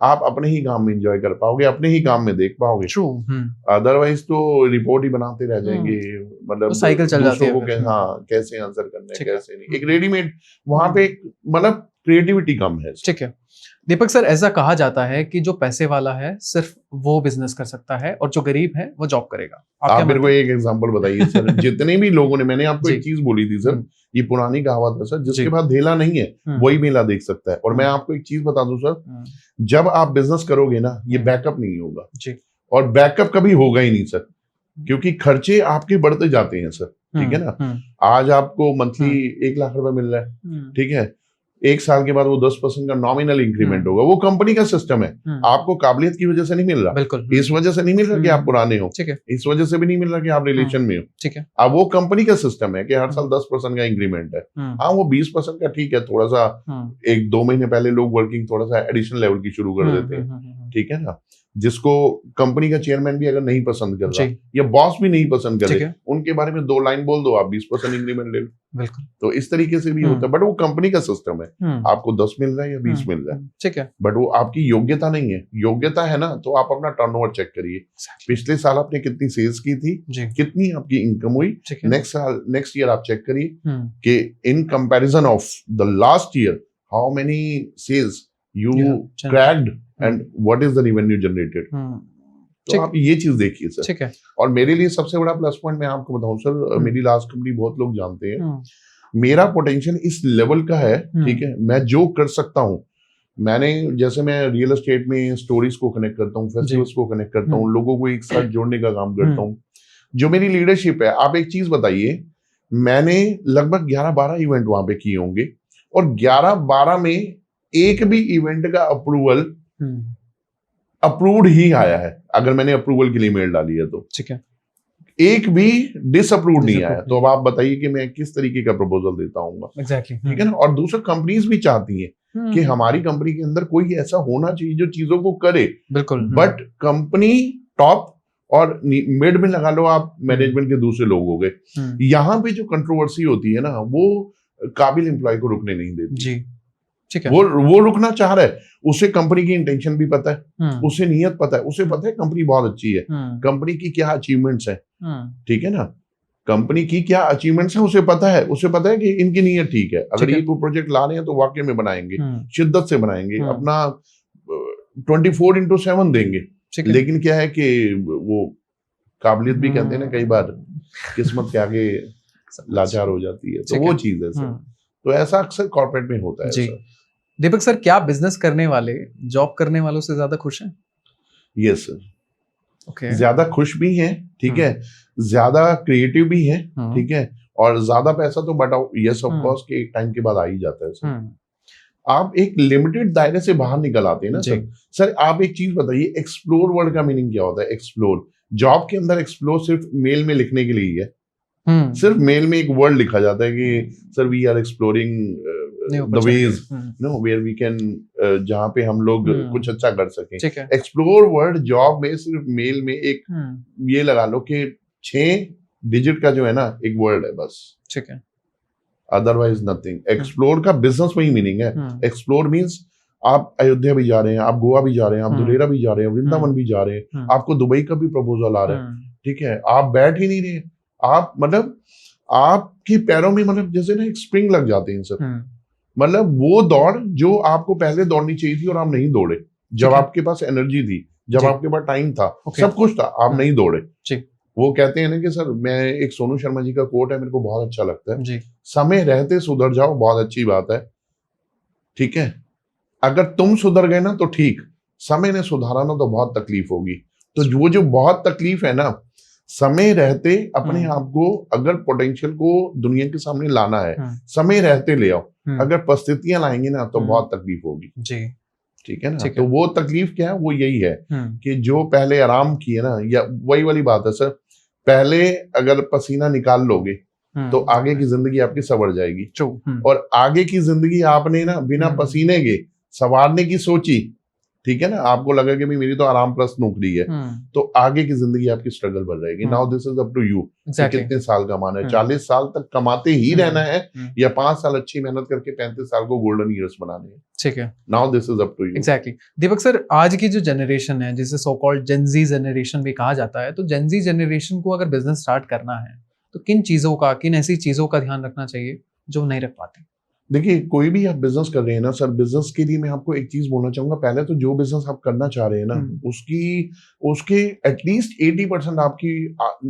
आप अपने ही काम में एंजॉय कर पाओगे, अपने ही काम में देख पाओगे। अदरवाइज तो रिपोर्ट ही बनाते रह जाएंगे, मतलब साइकिल चल जाती है। हाँ, कैसे आंसर करना है, कैसे नहीं, एक रेडीमेड वहां पे मतलब क्रिएटिविटी कम है। ठीक है दीपक सर, ऐसा कहा जाता है कि जो पैसे वाला है सिर्फ वो बिजनेस कर सकता है और जो गरीब है वो जॉब करेगा। आप मेरे को एक एग्जांपल बताइए सर। जितने भी लोगों ने, मैंने आपको एक चीज बोली थी सर, ये पुरानी कहावत है सर, जिसके पास धेला नहीं है वही मेला देख सकता है। और मैं आपको एक चीज बता दूं सर, जब आप बिजनेस करोगे ना, ये बैकअप नहीं होगा, और बैकअप कभी होगा ही नहीं सर, क्योंकि खर्चे आपके बढ़ते जाते हैं सर, ठीक है ना। आज आपको मंथली 1 लाख रुपए मिल रहा है, ठीक है, 1 साल के बाद वो 10% का नॉमिनल इंक्रीमेंट होगा। वो कंपनी का सिस्टम है, आपको काबिलियत की वजह से नहीं मिल रहा, बिल्कुल इस वजह से नहीं मिल रहा कि आप पुराने हो, ठीक है, इस वजह से भी नहीं मिल रहा कि आप रिलेशन में हो, ठीक है। अब वो कंपनी का सिस्टम है कि हर साल 10% का इंक्रीमेंट है। हाँ, वो 20% का ठीक है, थोड़ा सा 1-2 महीने पहले लोग वर्किंग थोड़ा सा एडिशनल लेवल की शुरू कर देते हैं, ठीक है ना, जिसको कंपनी का चेयरमैन भी अगर नहीं पसंद कर रहा या बॉस भी नहीं पसंद कर रहे, उनके बारे में 2 लाइन बोल दो, आप 20% इंक्रीमेंट ले लो। बिल्कुल। तो इस तरीके से भी होता है, बट वो कंपनी का सिस्टम है, आपको 10 मिल रहा है या 20 मिल रहा है, ठीक है, बट वो आपकी योग्यता नहीं है। योग्यता है ना, तो आप अपना टर्नओवर चेक करिए, पिछले साल आपने कितनी सेल्स की थी, कितनी आपकी इनकम हुई, नेक्स्ट ईयर आप चेक करिए कि in comparison of the last year how many sales you cracked and what is the revenue generated. तो आप ये चीज देखिए सर, ठीक है। और मेरे लिए सबसे बड़ा प्लस पॉइंट मैं आपको बताऊं सर, मेरी लास्ट कंपनी बहुत लोग जानते हैं, मेरा पोटेंशियल इस लेवल का है, ठीक है, मैं जो कर सकता हूँ, मैंने जैसे मैं रियल एस्टेट में स्टोरीज को कनेक्ट करता हूँ, फेस्टिवल्स को कनेक्ट करता हूँ, लोगों को एक साथ जोड़ने का काम करता हूँ, जो मेरी लीडरशिप है। आप एक चीज बताइए, मैंने लगभग 11-12 इवेंट वहां पे किए होंगे, और 11-12 में एक भी इवेंट का अप्रूवल अप्रूव्ड ही आया है, अगर मैंने अप्रूवल के लिए मेल डाली है तो, ठीक है, एक भी डिसअप्रूव्ड नहीं आया। तो अब आप बताइए कि मैं किस तरीके का प्रपोजल देता हूँ, एग्जैक्टली, ठीक है ना। और दूसरा, कंपनीज भी चाहती हैं कि हमारी कंपनी के अंदर कोई ऐसा होना चाहिए जो चीजों को करे, बिल्कुल, बट कंपनी टॉप और मिड में लगा लो आप, मैनेजमेंट के दूसरे लोग हो गए, यहाँ पे जो कंट्रोवर्सी होती है ना, वो काबिल एम्प्लॉय को रुकने नहीं देती जी, ठीक है। वो रुकना चाह रहा है, उसे कंपनी की इंटेंशन भी पता है, उसे नियत पता है, उसे पता है कंपनी बहुत अच्छी है, कंपनी की क्या अचीवमेंट्स है, ठीक है ना, कंपनी की क्या अचीवमेंट्स है उसे पता है, कि इनकी नीयत ठीक है, अगर ये कोई प्रोजेक्ट ला रहे हैं तो वाकई में बनाएंगे, शिद्दत से बनाएंगे, अपना 24/7 देंगे। लेकिन क्या है कि वो काबिलियत भी कहते हैं ना, कई बार किस्मत के आगे लाचार हो जाती है, तो वो चीज है सर। तो ऐसा अक्सर कॉर्पोरेट में होता है जी। सर दीपक सर, क्या बिजनेस करने वाले जॉब करने वालों से ज्यादा खुश हैं? यस सर, ओके, ज्यादा खुश भी हैं, ठीक है, ज्यादा क्रिएटिव भी हैं, ठीक है, और ज्यादा पैसा तो बट यस ऑफ कोर्स के एक टाइम के बाद आ ही जाता है सर। आप एक लिमिटेड दायरे से बाहर निकल आते हैं ना सर। सर आप एक चीज बताइए, एक्सप्लोर वर्ड का मीनिंग क्या होता है? एक्सप्लोर, जॉब के अंदर एक्सप्लोर सिर्फ मेल में लिखने के लिए ही है, सिर्फ मेल में एक वर्ड लिखा जाता है कि sir we are exploring the ways know where we can, जहां पे हम लोग कुछ अच्छा कर सकें। एक्सप्लोर वर्ड जॉब में सिर्फ मेल में एक ये लगा लो कि 6 डिजिट का जो है ना एक वर्ड है बस, ठीक है, अदरवाइज नथिंग। एक्सप्लोर का बिजनेस में ही मीनिंग है। एक्सप्लोर मीन्स आप अयोध्या भी जा रहे हैं, आप गोवा भी जा रहे हैं, आप दुलेरा भी जा रहे हैं, वृंदावन भी जा रहे हैं, आपको दुबई का भी प्रपोजल आ रहा है, ठीक है, आप बैठ ही नहीं रहे, आप मतलब आपके पैरों में मतलब जैसे ना एक स्प्रिंग लग जाते हैं सर, मतलब वो दौड़ जो आपको पहले दौड़नी चाहिए थी और आप नहीं दौड़े, जब आपके पास एनर्जी थी, जब आपके पास टाइम था, सब कुछ था, आप नहीं दौड़े। वो कहते हैं ना कि सर, मैं एक सोनू शर्मा जी का कोट है, मेरे को बहुत अच्छा लगता है जी, समय रहते सुधर जाओ, बहुत अच्छी बात है, ठीक है, अगर तुम सुधर गए ना तो ठीक, समय ने सुधारा ना तो बहुत तकलीफ होगी। तो वो जो बहुत तकलीफ है ना, समय रहते अपने आप को, अगर पोटेंशियल को दुनिया के सामने लाना है, समय रहते ले आओ, अगर परिस्थितियां लाएंगे ना तो बहुत तकलीफ होगी जी, ठीक है ना। तो वो तकलीफ क्या है, वो यही है कि जो पहले आराम किए ना, या वही वाली बात है सर, पहले अगर पसीना निकाल लोगे तो आगे की जिंदगी आपकी संवर जाएगी, और आगे की जिंदगी आपने ना बिना पसीने के संवारने की सोची, ठीक है ना, आपको लगा कि भाई मेरी तो आराम प्लस नौकरी है, तो आगे की जिंदगी आपकी स्ट्रगल बढ़ जाएगी। Now this is up to you, कितने साल कमाना है, 40 साल तक कमाते ही रहना है, या 5 साल अच्छी मेहनत करके 35 साल को गोल्डन ईयर्स बनाने हैं, ठीक है। Now this is up to you. Exactly. Deepak sir, आज की जो जनरेशन है, जिसे सो कॉल्ड जेनजी जनरेशन भी कहा जाता है, तो जेनजी जनरेशन को अगर बिजनेस स्टार्ट करना है तो किन चीजों का, किन ऐसी चीजों का ध्यान रखना चाहिए जो नहीं रख पाते? देखिए, कोई भी आप बिजनेस कर रहे हैं ना सर, बिजनेस के लिए मैं आपको एक चीज बोलना चाहूंगा, पहले तो जो बिजनेस आप करना चाह रहे हैं ना, उसके एटलीस्ट 80% आपकी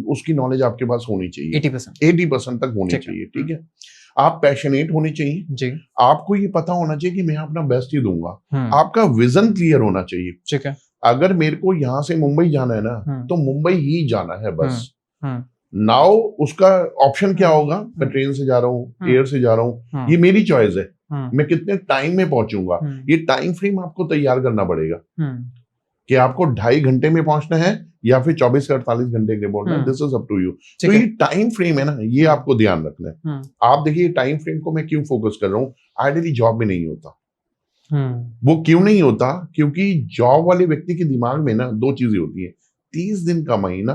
उसकी नॉलेज आपके पास होनी चाहिए, 80% तक होनी चाहिए, ठीक है। आप पैशनेट होने चाहिए जी, आपको ये पता होना चाहिए कि मैं अपना बेस्ट ही दूंगा, आपका विजन क्लियर होना चाहिए, ठीक है। अगर मेरे को यहाँ से मुंबई जाना है ना, तो मुंबई ही जाना है बस। नाउ उसका ऑप्शन क्या होगा, मैं ट्रेन से जा रहा हूँ, एयर से जा रहा हूँ, ये मेरी चॉइस है, मैं कितने टाइम में पहुंचूंगा, ये टाइम फ्रेम आपको तैयार करना पड़ेगा कि आपको 2.5 घंटे में पहुंचना है या फिर 24 से 48 घंटे के पहुंचना है, this is up to you. तो ये टाइम फ्रेम है ना, ये आपको ध्यान रखना है। आप देखिए टाइम फ्रेम को मैं क्यों फोकस कर रहा हूँ, आइडियली जॉब में नहीं होता। वो क्यों नहीं होता, क्योंकि जॉब वाले व्यक्ति के दिमाग में ना 2 चीजें होती है, 30 दिन का महीना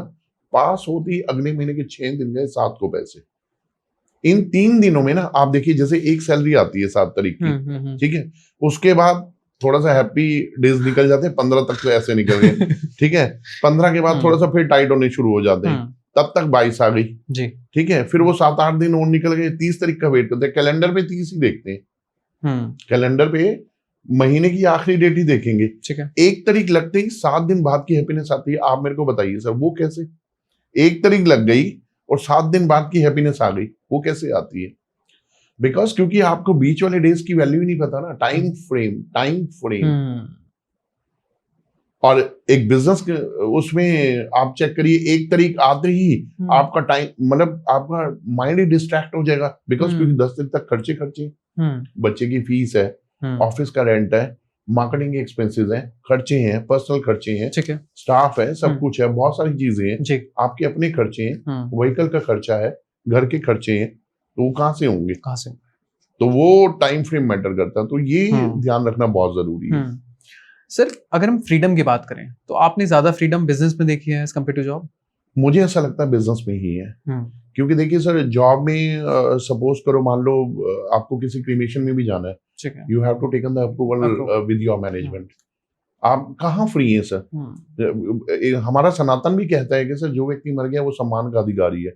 पास होती, अगले महीने के 6 दिन गए 7 को पैसे। इन 3 दिनों में ना आप देखिए, जैसे एक सैलरी आती है 7 तारीख की, ठीक है, उसके बाद थोड़ा सा हैप्पी डेज निकल जाते हैं, 15 तक तो ऐसे निकल गए, ठीक है, 15 के बाद थोड़ा सा फिर टाइट होने शुरू हो जाते हैं, तब तक 22 आ गई जी, ठीक है, फिर वो 7-8 दिन और निकल गए, 30 तारीख का वेट करते हैं। कैलेंडर पे 30 ही देखते हैं, कैलेंडर पे महीने की आखिरी डेट ही देखेंगे, ठीक है। 1 तारीख लगते ही 7 दिन बाद की हैप्पीनेस आती है। आप मेरे को बताइए सर, वो कैसे? 1 तारीख लग गई और 7 दिन बाद की हैप्पीनेस आ गई, वो कैसे आती है? बिकॉज क्योंकि आपको बीच वाले डेज की वैल्यू ही नहीं पता ना, टाइम फ्रेम। और एक बिजनेस उसमें आप चेक करिए, 1 तारीख आते ही आपका टाइम, मतलब आपका माइंड ही डिस्ट्रैक्ट हो जाएगा, बिकॉज क्योंकि 10 दिन तक खर्चे बच्चे की फीस है, ऑफिस का रेंट है, मार्केटिंग एक्सपेंसेस हैं, खर्चे हैं, पर्सनल खर्चे हैं, ठीक है, स्टाफ है, सब कुछ है, बहुत सारी चीजें हैं, आपके अपने खर्चे हैं, व्हीकल का खर्चा है, घर के खर्चे हैं, तो वो कहाँ से होंगे? तो वो टाइम फ्रेम मैटर करता है, तो ये ध्यान रखना बहुत जरूरी है। सर अगर हम फ्रीडम की बात करें तो आपने ज्यादा फ्रीडम बिजनेस में देखी है एज कम्पेयर टू जॉब? मुझे ऐसा लगता है बिजनेस में ही है, क्योंकि देखिए सर, जॉब में सपोज करो, मान लो आपको किसी क्रीमेशन में भी जाना है, you have to taken the approval with your management. आप कहाँ फ्री हैं सर? हमारा सनातन भी कहता है कि सर जो व्यक्ति मर गया वो सम्मान का अधिकारी है।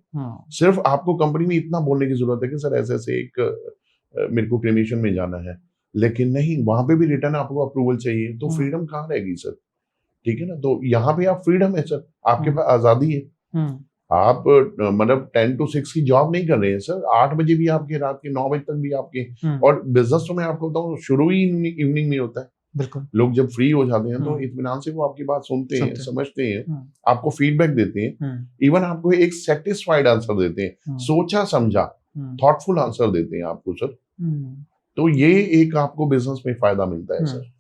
सिर्फ आपको कंपनी में इतना बोलने की जरूरत है कि सर ऐसे ऐसे एक मेरे को क्रीमेशन में जाना है, लेकिन नहीं, वहां पे भी रिटर्न आपको अप्रूवल चाहिए, तो फ्रीडम कहाँ रहेगी सर? ठीक है ना, तो यहाँ पे आप फ्रीडम है सर, आपके पास आजादी है। आप मतलब 10 to 6 की जॉब नहीं कर रहे हैं सर, 8 बजे भी आपके, रात के 9 बजे तक भी आपके। और बिजनेस तो मैं आपको बताऊं, शुरू ही इवनिंग में होता है। बिल्कुल, लोग जब फ्री हो जाते हैं तो इत्मीनान से वो आपकी बात सुनते हैं, समझते हैं, आपको फीडबैक देते हैं, इवन आपको एक सेटिस्फाइड आंसर देते हैं, सोचा समझा थॉटफुल आंसर देते हैं आपको सर। तो ये एक आपको बिजनेस में फायदा मिलता है सर।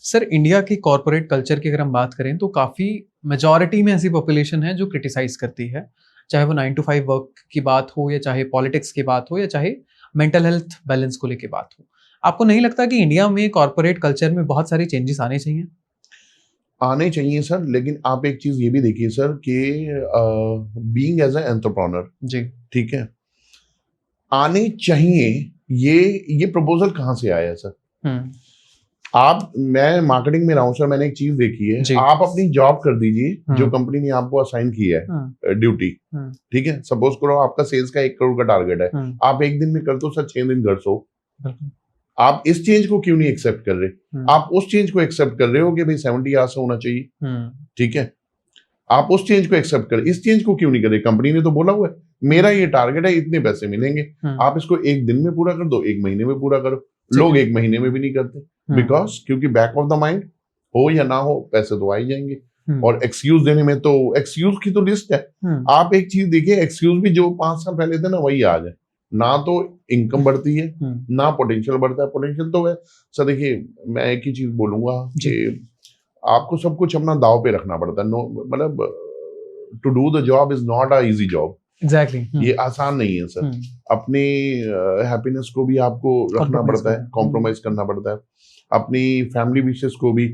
सर इंडिया की कॉर्पोरेट कल्चर की अगर हम बात करें तो काफी मेजॉरिटी में ऐसी पॉपुलेशन है जो क्रिटिसाइज करती है, चाहे वो 9 to 5 वर्क की बात हो, या चाहे पॉलिटिक्स की बात हो, या चाहे मेंटल हेल्थ बैलेंस को लेकर बात हो। आपको नहीं लगता कि इंडिया में कॉर्पोरेट कल्चर में बहुत सारी चेंजेस आने चाहिए? आने चाहिए सर, लेकिन आप एक चीज ये भी देखिए सर कि बीइंग एज एन एंटरप्रेन्योर जी, ठीक है, आने चाहिए। ये प्रपोजल कहाँ से आया सर? मैं मार्केटिंग में रहा हूं सर, मैंने एक चीज देखी है, आप अपनी जॉब कर दीजिए जो कंपनी ने आपको असाइन किया है ड्यूटी, ठीक है, सपोज करो आपका सेल्स का 1 करोड़ का टारगेट है, आप 1 दिन में कर दो सर, 6 दिन घर सो। आप इस चेंज को क्यों नहीं एक्सेप्ट कर रहे? आप उस चेंज को एक्सेप्ट कर रहे हो कि भाई 70 आवर्स होना चाहिए, ठीक है, आप उस चेंज को एक्सेप्ट कर, इस चेंज को क्यों नहीं कर रहे? कंपनी ने तो बोला हुआ है मेरा ये टारगेट है, इतने पैसे मिलेंगे, आप इसको 1 दिन में पूरा कर दो, 1 महीने में पूरा करो। लोग 1 महीने में भी नहीं करते, बिकॉज क्योंकि बैक ऑफ द माइंड, हो या ना हो, पैसे तो आ ही जाएंगे। और एक्सक्यूज देने में तो, एक्सक्यूज की तो लिस्ट है। आप एक चीज देखिए, एक्सक्यूज भी जो 5 साल पहले थे ना, वही आज है। ना तो इनकम बढ़ती है, ना पोटेंशियल बढ़ता है। पोटेंशियल तो है सर, देखिए मैं एक ही चीज बोलूंगा कि आपको सब कुछ अपना दाव पे रखना पड़ता है। मतलब to do the job is not a easy job. Exactly, ये आसान नहीं है सर। अपनी हैप्पीनेस को भी आपको रखना पड़ता है, कॉम्प्रोमाइज करना पड़ता है, अपनी फैमिली विशेस को भी,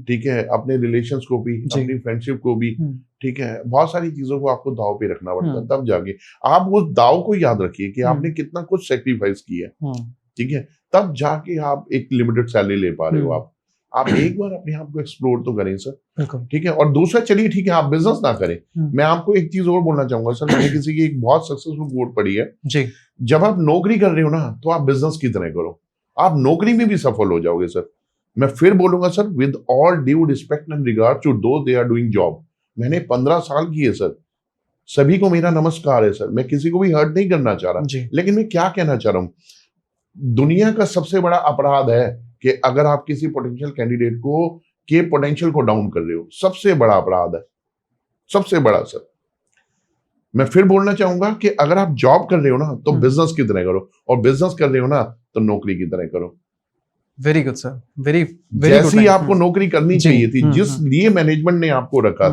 ठीक है, अपने रिलेशंस को भी, अपनी फ्रेंडशिप को भी, ठीक है, बहुत सारी चीजों को आपको दाव पे रखना पड़ता है। तब जाके आप उस दाव को याद रखिए कि आपने कितना कुछ सेक्रीफाइस किया है, ठीक है, तब जाके आप एक लिमिटेड सैलरी ले पा रहे हो। आप एक बार अपने आप को एक्सप्लोर तो करें सर, ठीक है। और दूसरा, चलिए ठीक है, आप बिजनेस ना करें, मैं आपको एक चीज और बोलना चाहूंगा सर। मैंने किसी की एक बहुत सक्सेसफुल कोट पढ़ी है जी, जब आप नौकरी कर रहे हो ना, तो आप बिजनेस की तरह करो, आप नौकरी में भी सफल हो जाओगे सर। मैं फिर बोलूंगा sir, with all due respect and regard to those they are doing job. मैंने 15 साल की है सर, सभी को मेरा नमस्कार है सर, मैं किसी को भी हर्ट नहीं करना चाह रहा, लेकिन मैं क्या कहना चाह रहा हूं, दुनिया का सबसे बड़ा अपराध है कि अगर आप किसी पोटेंशियल कैंडिडेट को के पोटेंशियल को डाउन कर रहे हो, सबसे बड़ा अपराध है, सबसे बड़ा सर। मैं फिर बोलना चाहूंगा कि अगर आप जॉब कर रहे हो ना तो बिजनेस की तरह करो, और बिजनेस कर रहे हो ना तो नौकरी की तरह करो। वेरी गुड सर, वेरी जैसी आपको नौकरी करनी चाहिए थी, जिस लिए मैनेजमेंट ने आपको रखा,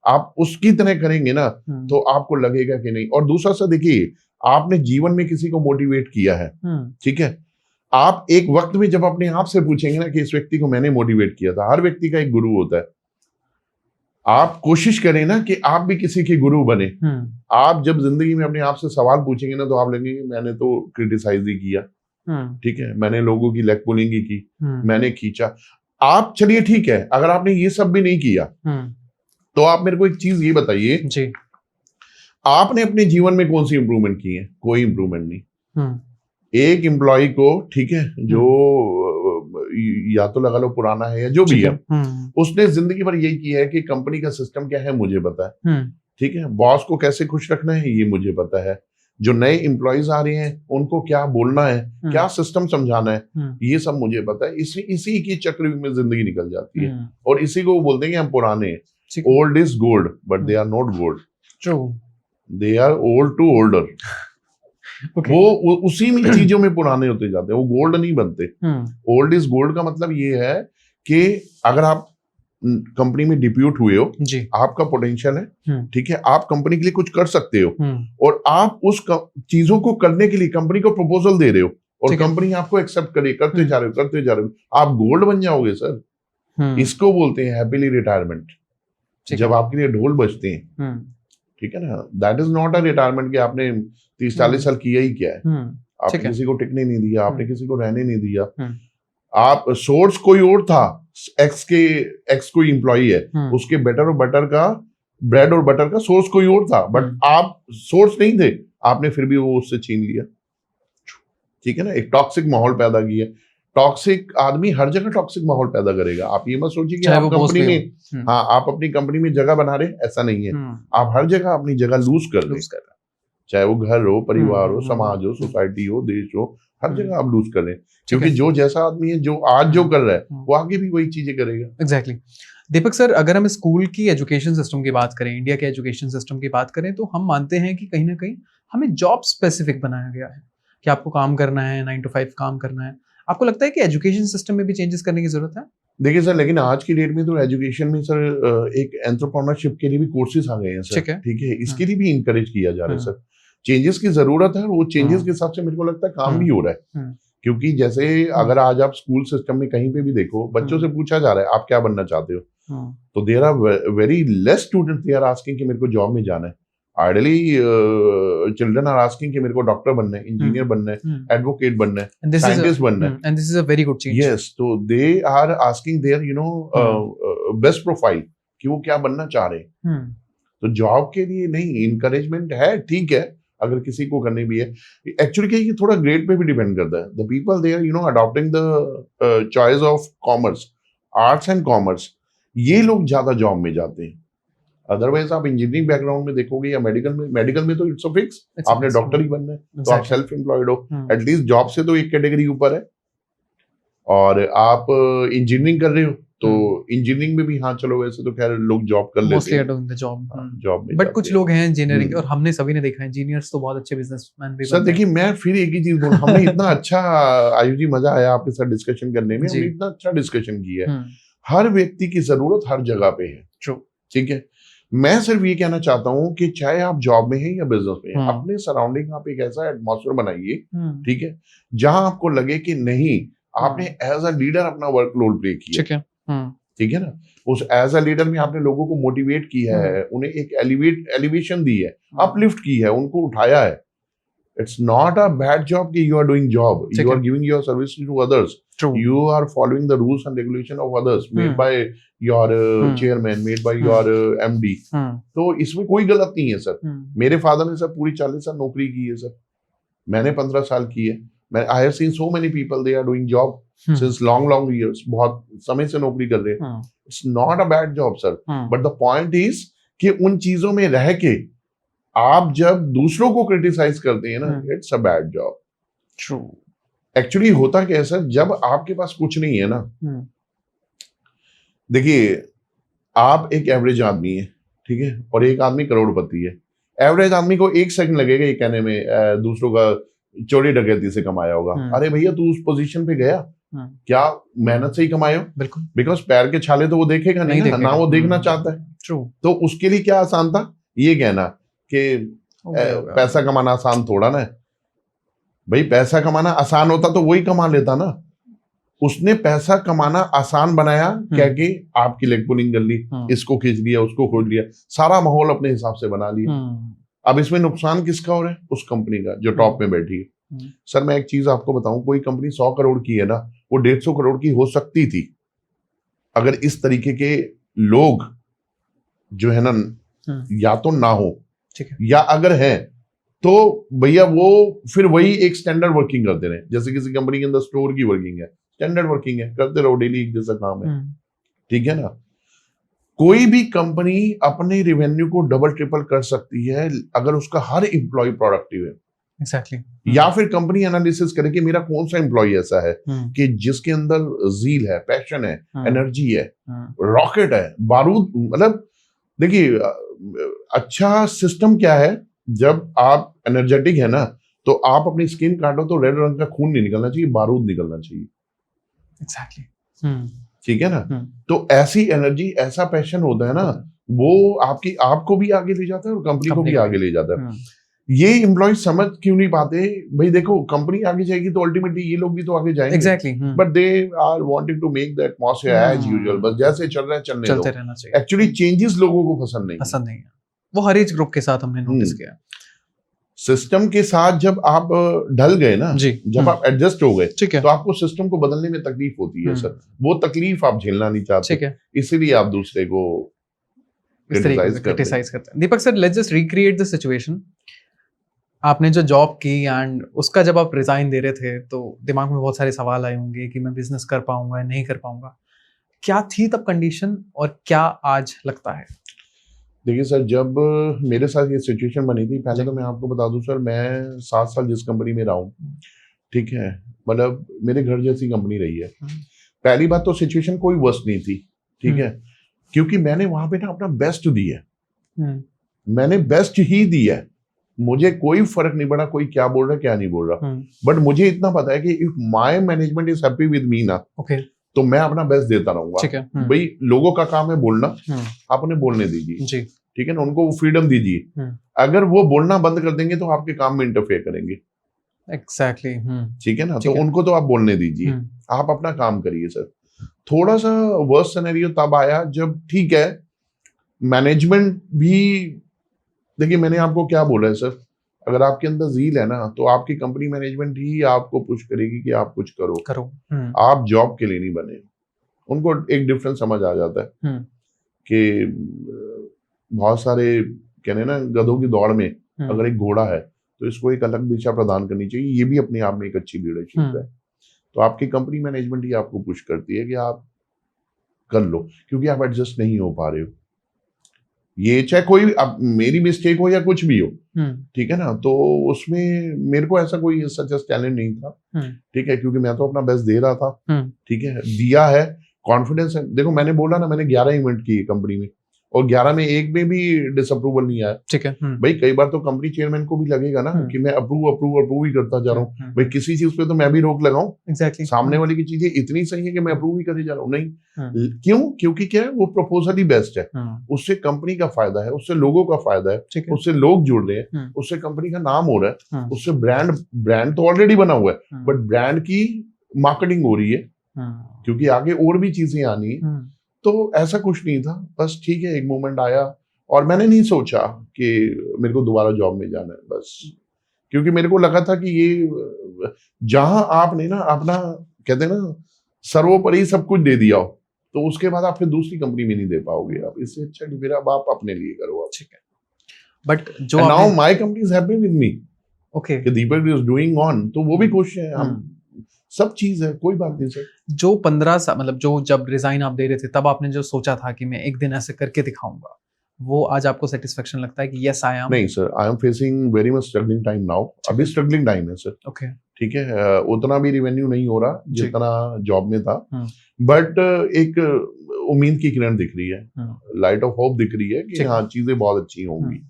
आप उसकी तरह करेंगे ना तो आपको लगेगा कि नहीं। और दूसरा सर देखिए, आपने जीवन में किसी को मोटिवेट किया है, ठीक है, आप एक वक्त में जब अपने आप से पूछेंगे ना कि इस व्यक्ति को मैंने मोटिवेट किया था, हर व्यक्ति का एक गुरु होता है, आप कोशिश करें ना कि आप भी किसी के गुरु बने। आप जब जिंदगी में अपने आप से सवाल पूछेंगे ना तो आप लगेंगे मैंने तो क्रिटिसाइज ही किया, ठीक है, मैंने लोगों की लेग पुलिंग ही की, मैंने खींचा। आप चलिए ठीक है, अगर आपने ये सब भी नहीं किया तो आप मेरे को एक चीज ये बताइए जी, आपने अपने जीवन में कौन सी इंप्रूवमेंट की है? कोई इंप्रूवमेंट नहीं। एक एम्प्लॉय को, ठीक है, जो या तो लगा लो पुराना है या जो भी है, उसने जिंदगी भर यही किया है कि कंपनी का सिस्टम क्या है मुझे पता है, ठीक है, बॉस को कैसे खुश रखना है ये मुझे पता है, जो नए एम्प्लॉयज आ रहे हैं उनको क्या बोलना है, क्या सिस्टम समझाना है, ये सब मुझे पता है। इसी की चक्र में जिंदगी निकल जाती है, और इसी को बोलते हैं कि हम पुराने हैं। Old is gold but they are not gold, they are old to older. वो उसी में चीजों में पुराने होते जाते हैं, वो गोल्ड नहीं बनते। ओल्ड इज गोल्ड का मतलब ये है कि अगर आप कंपनी में डिप्यूट हुए हो, आपका पोटेंशियल है, ठीक है, आप कंपनी के लिए कुछ कर सकते हो, और आप उस चीजों को करने के लिए कंपनी को प्रपोजल दे रहे हो, और कंपनी आपको एक्सेप्ट करे, करते जा रहे हो, आप गोल्ड बन जाओगे सर। इसको बोलते हैं हैप्पीली रिटायरमेंट। जब आपके लिए ढोल बजते हैं, ठीक है ना, that is not a retirement कि आपने 30-40 साल किया ही क्या है, आपने किसी को टिकने नहीं दिया, आपने किसी को रहने नहीं दिया। आप सोर्स कोई और था, एक्स कोई एम्प्लॉई है, उसके बेटर और बटर का, ब्रेड और बटर का सोर्स कोई और था, बट आप सोर्स नहीं थे, आपने फिर भी वो उससे छीन लिया, ठीक है ना। एक टॉक्सिक माहौल पैदा किया। टॉक्सिक आदमी हर जगह टॉक्सिक माहौल पैदा करेगा। आप ये मत सोचिए कि आप कंपनी में, हाँ, आप अपनी कंपनी में जगह बना रहे, ऐसा नहीं है। आप हर जगह अपनी जगह लूज कर रहे हैं, चाहे वो घर हो, परिवार हो, समाज हो, सोसाइटी हो, देश हो, हर जगह आप लूज कर रहे हैं, क्योंकि जो जैसा आदमी है, जो आज जो कर रहा है, वो आगे भी वही चीजें करेगा। एग्जैक्टली। दीपक सर, अगर हम स्कूल की एजुकेशन सिस्टम की बात करें, इंडिया के एजुकेशन सिस्टम की बात करें, तो हम मानते हैं कि कहीं ना कहीं हमें जॉब स्पेसिफिक बनाया गया है कि आपको काम करना है, 9 to 5 काम करना है। आपको लगता है कि एजुकेशन सिस्टम में भी चेंजेस करने की जरूरत है? देखिए सर, लेकिन आज की डेट में तो एजुकेशन में सर एक एंटरप्रेन्योरशिप के लिए भी कोर्सेज आ गए हैं सर, ठीक है, इसके लिए भी इंकरेज किया जा रहा है सर। चेंजेस की जरूरत है, और वो चेंजेस के हिसाब से मेरे को लगता है काम भी हो रहा है, क्योंकि जैसे अगर आज आप स्कूल सिस्टम में कहीं पे भी देखो, बच्चों से पूछा जा रहा है आप क्या बनना चाहते हो, तो there are very less students they are asking कि मेरे को जॉब में जाना है। आइडली चिल्ड्रन आर आस्किंग कि मेरे को डॉक्टर बनना है, इंजीनियर बनना है, एडवोकेट बनना है, साइंटिस्ट बनना है, and this is a very good change. Yes, तो they are asking their best profile कि वो क्या बनना चाह रहे हैं। तो जॉब के लिए नहीं, इनकरेजमेंट है, ठीक है, अगर किसी को करनी भी है। एक्चुअली ये थोड़ा ग्रेड पे भी डिपेंड करता है। The people they are adopting the choice of commerce, arts and commerce, ये लोग ज्यादा जॉब में जाते हैं। अदरवाइज आप इंजीनियरिंग बैकग्राउंड में देखोगे या मेडिकल में तो इट्स अ फिक्स, आपने डॉक्टर ही बनना है, तो आप सेल्फ एम्प्लॉयड हो, एटलीस्ट जॉब से तो एक कैटेगरी ऊपर है। और आप इंजीनियरिंग कर रहे हो तो इंजीनियरिंग में भी, हाँ चलो वैसे तो खैर लोग जॉब कर लेते हैं, जॉब में, बट कुछ लोग हैं इंजीनियरिंग, और हमने सभी ने देखा है इंजीनियर्स तो बहुत अच्छे बिजनेसमैन भी। सर देखिए, मैं फिर एक ही चीज बोलूं, हमने इतना अच्छा आयुषी मजा आया आपके साथ डिस्कशन करने में, हमने इतना अच्छा डिस्कशन किया है। हर व्यक्ति की जरूरत हर जगह पे है, ठीक है। मैं सिर्फ ये कहना चाहता हूँ कि चाहे आप जॉब में हैं या बिजनेस में हैं, अपने सराउंडिंग आप एक ऐसा एटमॉस्फेयर बनाइए, ठीक है, जहां आपको लगे कि नहीं, आपने एज अ लीडर अपना वर्कलोड प्ले किया, ठीक है ना, उस एज अ लीडर में आपने लोगों को मोटिवेट किया है, उन्हें एक एलिवेशन दी है, अपलिफ्ट की है, उनको उठाया है। It's not a bad job कि you are doing job, you are giving your service to others, you are following the rules and regulation of others made by your chairman, made by your MD, तो इसमें कोई गलत नहीं है sir. मेरे father ने sir पूरी 40 साल नौकरी की है सर, मैंने 15 साल की है। I have seen so many people, they are doing job since long years, बहुत समय से नौकरी कर रहे हैं। It's not a bad job sir, but the point is कि उन चीजों में रह के आप जब दूसरों को क्रिटिसाइज करते हैं ना, it's a bad job. True. Actually होता क्या है सर, जब आपके पास कुछ नहीं है ना, देखिए आप एक एवरेज आदमी है, ठीक है, और एक आदमी करोड़पति है, एवरेज आदमी को 1 सेकंड लगेगा ये कहने में दूसरों का चोरी डकैती से कमाया होगा। अरे भैया तू उस पोजीशन पे गया, क्या मेहनत से ही कमाए हो? बिल्कुल। बिकॉज पैर के छाले तो वो देखेगा नहीं ना वो देखना चाहता है। ट्रू। तो उसके लिए क्या आसान था ये कहना कि पैसा कमाना आसान थोड़ा ना है भाई। पैसा कमाना आसान होता तो वही कमा लेता ना। उसने पैसा कमाना आसान बनाया क्या कि आपकी लेग पुलिंग कर ली, इसको खींच लिया, उसको खोल लिया, सारा माहौल अपने हिसाब से बना लिया। अब इसमें नुकसान किसका हो रहा है? उस कंपनी का जो टॉप में बैठी है। सर मैं एक चीज आपको बताऊं, कोई कंपनी 100 करोड़ की है ना, वो 150 करोड़ की हो सकती थी अगर इस तरीके के लोग जो है ना या तो ना हो, या अगर है तो भैया वो फिर वही एक स्टैंडर्ड वर्किंग करते रहे। जैसे किसी कंपनी के अंदर स्टोर की वर्किंग है, स्टैंडर्ड वर्किंग है, करते रहो, डेली एक जैसा काम है, ठीक है ना। कोई भी कंपनी अपने रेवेन्यू को डबल ट्रिपल कर सकती है अगर उसका हर एम्प्लॉय प्रोडक्टिव है। एग्जैक्टली। या फिर कंपनी एनालिसिस करे कि मेरा कौन सा एम्प्लॉय ऐसा है कि जिसके अंदर जील है, पैशन है, एनर्जी है, रॉकेट है, बारूद। मतलब देखिए अच्छा सिस्टम क्या है, जब आप एनर्जेटिक है ना तो आप अपनी स्किन काटो तो रेड रंग का खून नहीं निकलना चाहिए, बारूद निकलना चाहिए। एग्जैक्टली। ठीक है ना। तो ऐसी एनर्जी, ऐसा पैशन होता है ना, वो आपको भी आगे ले जाता है और कंपनी को भी आगे ले जाता है। ये एम्प्लॉय समझ क्यों नहीं पाते भाई? देखो कंपनी आगे जाएगी तो अल्टीमेटली ये लोग भी तो आगे जाएंगे। Exactly. But they are wanting to make the atmosphere as usual, बस जैसे चल रहा है चलते रहना चाहिए। एक्चुअली चेंजेस लोगों को पसंद नहीं है। वो हर एज ग्रुप के साथ हमने नोटिस किया। सिस्टम के साथ जब आप ढल गए ना, जब आप एडजस्ट हो गए, तो आपको सिस्टम को बदलने में तकलीफ होती है सर। वो तकलीफ आप झेलना नहीं चाहते, इसीलिए आप दूसरे को क्रिटिसाइज करते हैं। Deepak sir, let's just recreate the situation. आपने जो जॉब की एंड उसका जब आप रिजाइन दे रहे थे तो दिमाग में बहुत सारे सवाल आए होंगे कि मैं बिजनेस कर पाऊंगा या नहीं कर पाऊंगा। क्या थी तब कंडीशन और क्या आज लगता है? देखिए सर, जब मेरे साथ ये सिचुएशन बनी थी, पहले तो मैं आपको बता दूं सर, मैं 7 साल जिस कंपनी में रहा हूँ, ठीक है, मतलब मेरे घर जैसी कंपनी रही है। पहली बात तो सिचुएशन कोई वर्स्ट नहीं थी, ठीक है, क्योंकि मैंने वहां पे ना अपना बेस्ट दिया, मैंने बेस्ट ही दिया। मुझे कोई फर्क नहीं पड़ा कोई क्या बोल रहा है क्या नहीं बोल रहा, बट मुझे इतना पता है कि if my management is happy with me ना, तो मैं अपना बेस्ट देता रहूंगा। भाई लोगों का काम है बोलना, आप उन्हें बोलने दीजिए, ठीक है ना, उनको वो फ्रीडम दीजिए। अगर वो बोलना बंद कर देंगे तो आपके काम में इंटरफेयर करेंगे। एग्जैक्टली। ठीक है ना, तो उनको तो आप बोलने दीजिए, आप अपना काम करिए सर। थोड़ा सा वर्स्ट सिनेरियो तब आया जब, ठीक है, मैनेजमेंट भी, देखिए मैंने आपको क्या बोला है सर, अगर आपके अंदर जील है ना तो आपकी कंपनी मैनेजमेंट ही आपको पुश करेगी कि आप कुछ करो। आप जॉब के लिए नहीं बने। उनको एक डिफरेंस समझ आ जाता है कि बहुत सारे कहने ना गधों की दौड़ में अगर एक घोड़ा है तो इसको एक अलग दिशा प्रदान करनी चाहिए। ये भी अपने आप में एक अच्छी लीडरशिप है। तो आपकी कंपनी मैनेजमेंट ही आपको पुश करती है कि आप कर लो, क्योंकि आप एडजस्ट नहीं हो पा रहे हो। ये चाहे कोई अब मेरी मिस्टेक हो या कुछ भी हो, ठीक है ना, तो उसमें मेरे को ऐसा कोई सच चैलेंज नहीं था, ठीक है, क्योंकि मैं तो अपना बेस्ट दे रहा था, ठीक है, दिया है, कॉन्फिडेंस है। देखो मैंने बोला ना, मैंने 11 इवेंट किए कंपनी में और 11 में एक में भी डिसअप्रूवल नहीं आया, ठीक है। भाई कई बार तो कंपनी चेयरमैन को भी लगेगा ना कि मैं अप्रूव ही करता जा रहा हूँ, भाई किसी चीज पे तो मैं भी रोक लगाऊं। एग्जैक्टली। सामने वाले की चीजें इतनी सही है कि मैं अप्रूव ही करे जा रहा हूँ, नहीं क्यों? क्योंकि क्या है, वो प्रपोजल ही बेस्ट है, उससे कंपनी का फायदा है, उससे लोगों का फायदा है, उससे लोग जुड़ रहे हैं, उससे कंपनी का नाम हो रहा है, उससे ब्रांड तो ऑलरेडी बना हुआ है, बट ब्रांड की मार्केटिंग हो रही है, क्योंकि आगे और भी चीजें आनी है। तो ऐसा कुछ नहीं था, बस ठीक है, एक मोमेंट आया और मैंने नहीं सोचा कि मेरे को दोबारा जॉब में जाना है, बस क्योंकि मेरे को लगा था कि ये जहां आपने ना अपना कहते हैं ना सर्वोपरि सब कुछ दे दिया हो, तो उसके बाद आप फिर दूसरी कंपनी में नहीं दे पाओगे। आप इससे अच्छा कि फिर अब आप अपने लिए करो, ठीक है। बट जो now my company is happy with me, okay, कि दीपक इज डूइंग ऑन, तो वो भी खुश है, हम सब चीज है, कोई बात नहीं सर। जो 15 साल मतलब जो जब रिजाइन आप दे रहे थे तब आपने जो सोचा था कि मैं एक दिन ऐसे करके दिखाऊंगा, वो आज आपको सेटिस्फेक्शन लगता है कि यस आई एम? नहीं sir, I am facing very much struggling time now. अभी स्ट्रगलिंग टाइम है सर, ओके, ठीक है, उतना भी रिवेन्यू नहीं हो रहा जितना जॉब में था, बट एक उम्मीद की किरण दिख रही है, लाइट ऑफ होप दिख रही है कि हाँ चीजें बहुत अच्छी होंगी।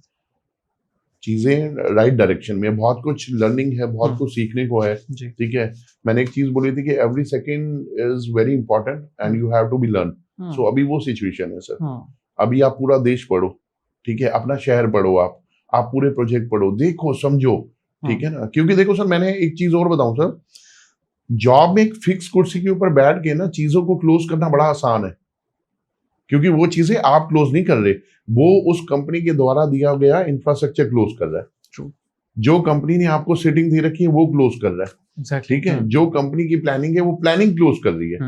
चीजें राइट डायरेक्शन में, बहुत कुछ लर्निंग है, बहुत कुछ सीखने को है, ठीक है। मैंने एक चीज बोली थी कि every second is very important and you have to be learn. So अभी वो सिचुएशन है सर। अभी आप पूरा देश पढ़ो, ठीक है, अपना शहर पढ़ो, आप पूरे प्रोजेक्ट पढ़ो, देखो, समझो, ठीक है ना। क्योंकि देखो सर, मैंने एक चीज और बताऊं सर, जॉब में एक फिक्स कुर्सी के ऊपर बैठ के ना चीजों को क्लोज करना बड़ा आसान है, क्योंकि वो चीजें आप क्लोज नहीं कर रहे, वो उस कंपनी के द्वारा दिया गया इंफ्रास्ट्रक्चर क्लोज कर रहा है। True. जो कंपनी ने आपको सेटिंग दे रखी है वो क्लोज कर रहा है, exactly. ठीक है। जो कंपनी की प्लानिंग है वो प्लानिंग क्लोज कर रही है।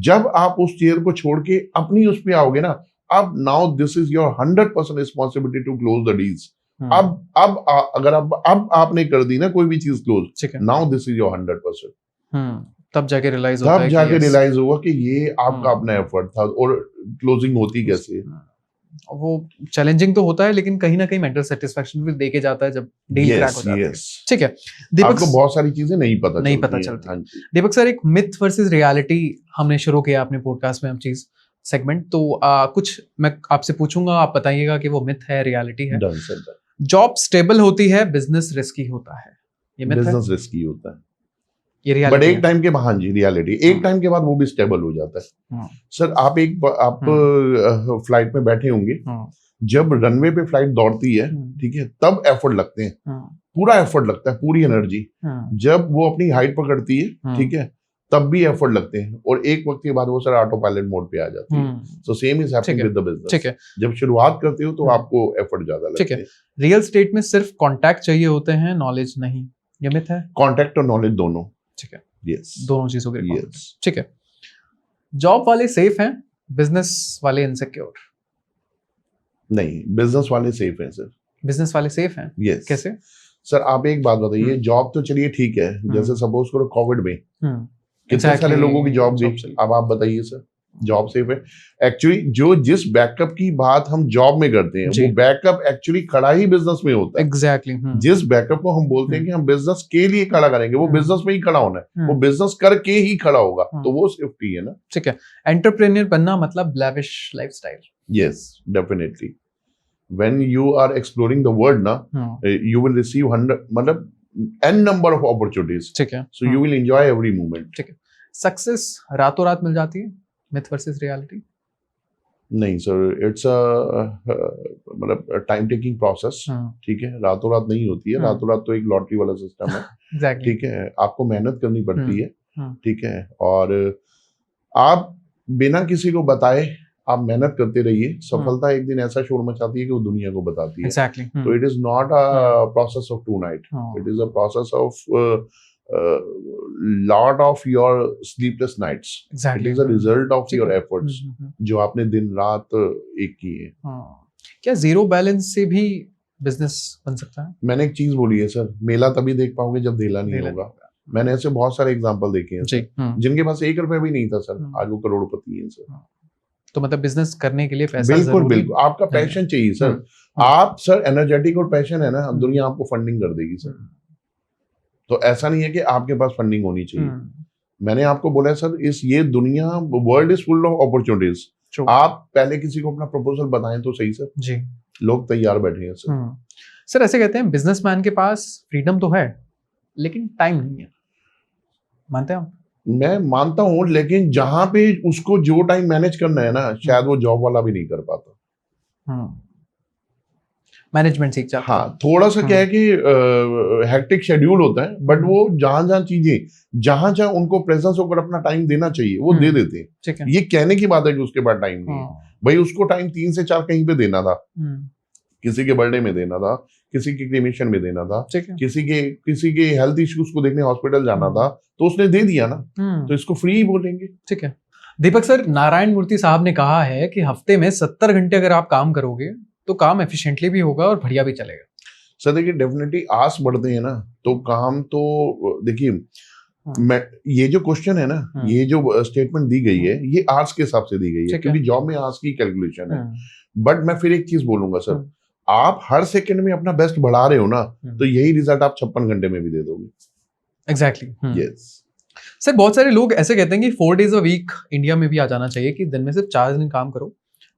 जब आप उस चेयर को छोड़ के अपनी उस पे आओगे ना, अब now this is your 100% responsibility to close the deals. अब अगर अब आपने कर दी ना कोई भी चीज close, now this is your 100%। तब जाके रियलाइज होता है, तब जाके रियलाइज होगा कि ये आपका अपना एफर्ट था, और क्लोजिंग होती कैसे। वो चैलेंजिंग तो होता है, लेकिन कहीं ना कहीं मेंटल सेटिस्फेक्शन भी देके जाता है जब डील क्रैक हो जाती है। ठीक है दीपक, आपको बहुत सारी चीजें नहीं पता चलती। हाँ, दीपक सर, एक मिथ वर्सेस रियलिटी हमने शुरू किया अपने पॉडकास्ट में हम चीज सेगमेंट, तो कुछ मैं आपसे पूछूंगा, आप बताइएगा कि वो मिथ है रियलिटी है। जॉब स्टेबल होती है, बिजनेस रिस्की होता है, ये मिथ है? बिजनेस रिस्की होता है, ये रियलिटी बट एक टाइम के बाद, हाँ जी रियलिटी, एक टाइम के बाद वो भी स्टेबल हो जाता है। सर आप फ्लाइट में बैठे होंगे, जब रनवे पे फ्लाइट दौड़ती है, ठीक है, तब एफर्ट लगते हैं, पूरा एफर्ट लगता है, पूरी एनर्जी। जब वो अपनी हाइट पकड़ती है, ठीक है, तब भी एफर्ट लगते हैं, और एक वक्त के बाद वो सर ऑटो पायलट मोड पे आ जाती है। So same is happening with the business. ठीक है, जब शुरुआत करते हो तो आपको एफर्ट ज्यादा लगते हैं। रियल स्टेट में सिर्फ कॉन्टैक्ट चाहिए होते हैं, नॉलेज नहीं, ये मिथ है? कॉन्टैक्ट और नॉलेज दोनों। ठीक है, यस, दोनों चीजों के लिए। ठीक है, जॉब वाले सेफ हैं, बिजनेस वाले इनसिक्योर? नहीं, बिजनेस वाले सेफ हैं सर। बिजनेस वाले सेफ हैं? यस। कैसे? सर आप एक बात बताइए, जॉब तो चलिए ठीक है, जैसे सपोज करो कोविड में कितने सारे लोगों की जॉब गई, अब आप बताइए सर जॉब सेफ है? एक्चुअली जिस बैकअप की बात हम जॉब में करते हैं, वो बैकअप एक्चुअली खड़ा ही बिजनेस में होता है। एग्जैक्टली। जिस बैकअप को हम बोलते हैं कि हम बिजनेस के लिए खड़ा करेंगे, वो बिजनेस में ही खड़ा होना है, वो बिजनेस करके ही खड़ा होगा, तो वो सेफ्टी है ना। ठीक है, एंटरप्रेन्योर बनना मतलब lavish lifestyle? Yes, definitely. When you are exploring the world ना, यू विल रिसीव 100 मतलब n number of opportunities। ठीक है, so you will enjoy every moment। ठीक है, सक्सेस रातों रात मिल जाती है, मिथ वर्सेस रियलिटी? नहीं सर, इट्स मतलब टाइम टेकिंग प्रोसेस, ठीक है, रातों रात नहीं होती है। रातों रात तो एक लॉटरी वाला सिस्टम है। ठीक है, आपको मेहनत करनी पड़ती है, ठीक है, और आप बिना किसी को बताए आप मेहनत करते रहिए। सफलता एक दिन ऐसा शोर मचाती है कि वो दुनिया को बताती है। तो it is not a process of 2 nights, it is a process of lot of your sleepless nights। It is a result of your efforts, जो आपने दिन रात एक किए। क्या जीरो बैलेंस से भी बिजनेस बन सकता है? मैंने एक चीज बोली है सर, मेला तभी देख पाओगे जब धेला नहीं होगा। मैंने ऐसे बहुत सारे एग्जांपल देखे हैं जिनके पास 1 रुपया भी नहीं था सर, आज वो करोड़पति हैं सर। तो मतलब बिजनेस करने के लिए पैसा बिल्कुल आपका पैशन चाहिए सर। आप सर एनर्जेटिक और पैशन है ना, दुनिया आपको फंडिंग कर देगी सर। तो ऐसा नहीं है कि आपके पास फंडिंग होनी चाहिए। मैंने आपको बोला है सर, ये दुनिया, world is full of opportunities. आप पहले किसी को अपना प्रपोजल बताएं तो सही सर जी, लोग तैयार बैठे हैं सर। सर ऐसे कहते हैं बिजनेसमैन के पास फ्रीडम तो है लेकिन टाइम नहीं है, मानते हैं आप? मैं मानता हूं, लेकिन जहां पे उसको जो टाइम मैनेज करना है ना, शायद वो जॉब वाला भी नहीं कर पाता। मैनेजमेंट सीख जाता है। हाँ, थोड़ा सा क्या है कि हेक्टिक शेड्यूल होता है, बट वो जहां चीजें जहां उनको प्रेजेंस होकर अपना टाइम देना चाहिए वो दे देते हैं। ये कहने की बात है कि उसके पास टाइम नहीं है। भाई उसको टाइम 3 से 4 कहीं पे देना था, किसी के बर्थडे में देना था, किसी के क्रिमेशन में देना था, किसी के हेल्थ इश्यूज को देखने हॉस्पिटल जाना था, तो उसने दे दिया ना, तो इसको फ्री बोलेंगे। ठीक है दीपक सर, नारायण मूर्ति साहब ने कहा है कि हफ्ते में 70 घंटे अगर आप काम करोगे तो काम एफिशिएंटली भी होगा और बढ़िया भी चलेगा। सर देखिए, डेफिनेटली आस बढ़ते हैं ना, तो काम तो देखिए, ये जो क्वेश्चन है ना, ये जो स्टेटमेंट दी गई है, ये आर्ट्स के हिसाब से दी गई है, क्योंकि जॉब में आर्ट्स की कैलकुलेशन है। बट मैं फिर एक चीज बोलूंगा सर, आप हर सेकंड में अपना बेस्ट बढ़ा रहे हो ना, तो यही रिजल्ट आप 56 घंटे में भी दे दोगे। एग्जैक्टली। यस सर, बहुत सारे लोग ऐसे कहते हैं कि 4 days a week इंडिया में भी आ जाना चाहिए, कि दिन में सिर्फ 4 दिन काम करो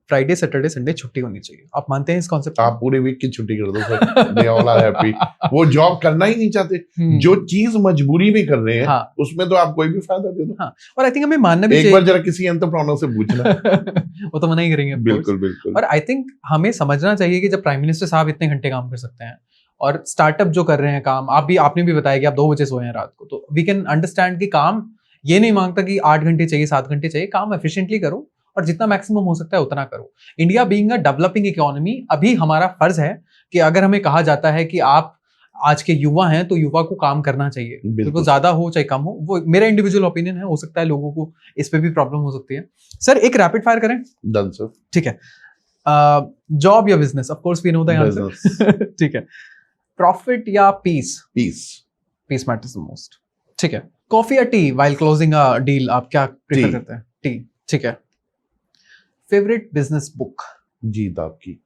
फ्राइडे सैटरडे संडे छुट्टी होनी चाहिए। आप मानते हैं इस कॉन्सेप्ट? आप पूरे वीक की छुट्टी कर दो sir, they all are happy. वो जॉब करना ही नहीं चाहते, जो चीज मजबूरी में कर रहे हैं, हाँ, उसमें तो आप कोई भी फायदा दे दो। हाँ, और आई थिंक हमें मानना भी चाहिए। एक बार जरा किसी एंटरप्रेन्योर से पूछना वो तो मना ही करेंगे। बिल्कुल बिल्कुल। और आई थिंक हमें समझना चाहिए कि जब प्राइम मिनिस्टर साहब इतने घंटे काम कर सकते हैं और स्टार्टअप जो कर रहे हैं काम, आपने भी बताया कि आप 2 बजे सोए हैं रात को, तो वी कैन अंडरस्टैंड कि काम ये नहीं मांगता कि 8 घंटे चाहिए 7 घंटे चाहिए, काम एफिशिएंटली करो और जितना मैक्सिमम हो सकता है उतना करो। India being a developing economy, अभी हमारा फर्ज है कि अगर हमें कहा जाता है कि आप आज के युवा हैं तो युवा को काम करना चाहिए, फिर वो ज्यादा हो चाहे कम हो, वो मेरा इंडिविजुअल ओपिनियन है, हो सकता है लोगों को इस पे भी प्रॉब्लम हो सकती है। सर एक रैपिड फायर करें? Done sir. ठीक है। जॉब या business? Of course we know the answer. ठीक है। प्रॉफिट या peace? Peace matters the most. ठीक है। कॉफी या tea while closing a deal, आप क्या प्रेफर करते हैं? टी। ठीक है। Favourite business book? जीत आपकी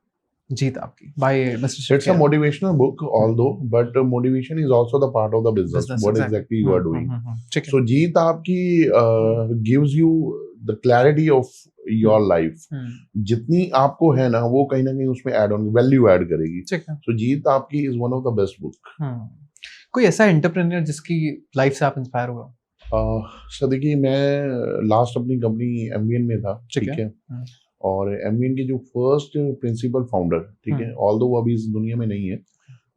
by Mr. Shiv It's a motivational book, although, but motivation is also the part of the business. What exactly you are doing. So जीत आपकी gives you the clarity of your life. जितनी आपको है ना, वो कहीं ना कहीं उसमें add on value add करेगी. So जीत आपकी is one of the best book. कोई ऐसा एंटरप्रेन्योर जिसकी लाइफ से आप इंस्पायर हुए? सर देखिए, मैं लास्ट अपनी कंपनी एमवीएन में था, ठीक है, और एमवीएन के जो फर्स्ट प्रिंसिपल फाउंडर, ठीक है, ऑल्दो वो अभी इस दुनिया में नहीं है,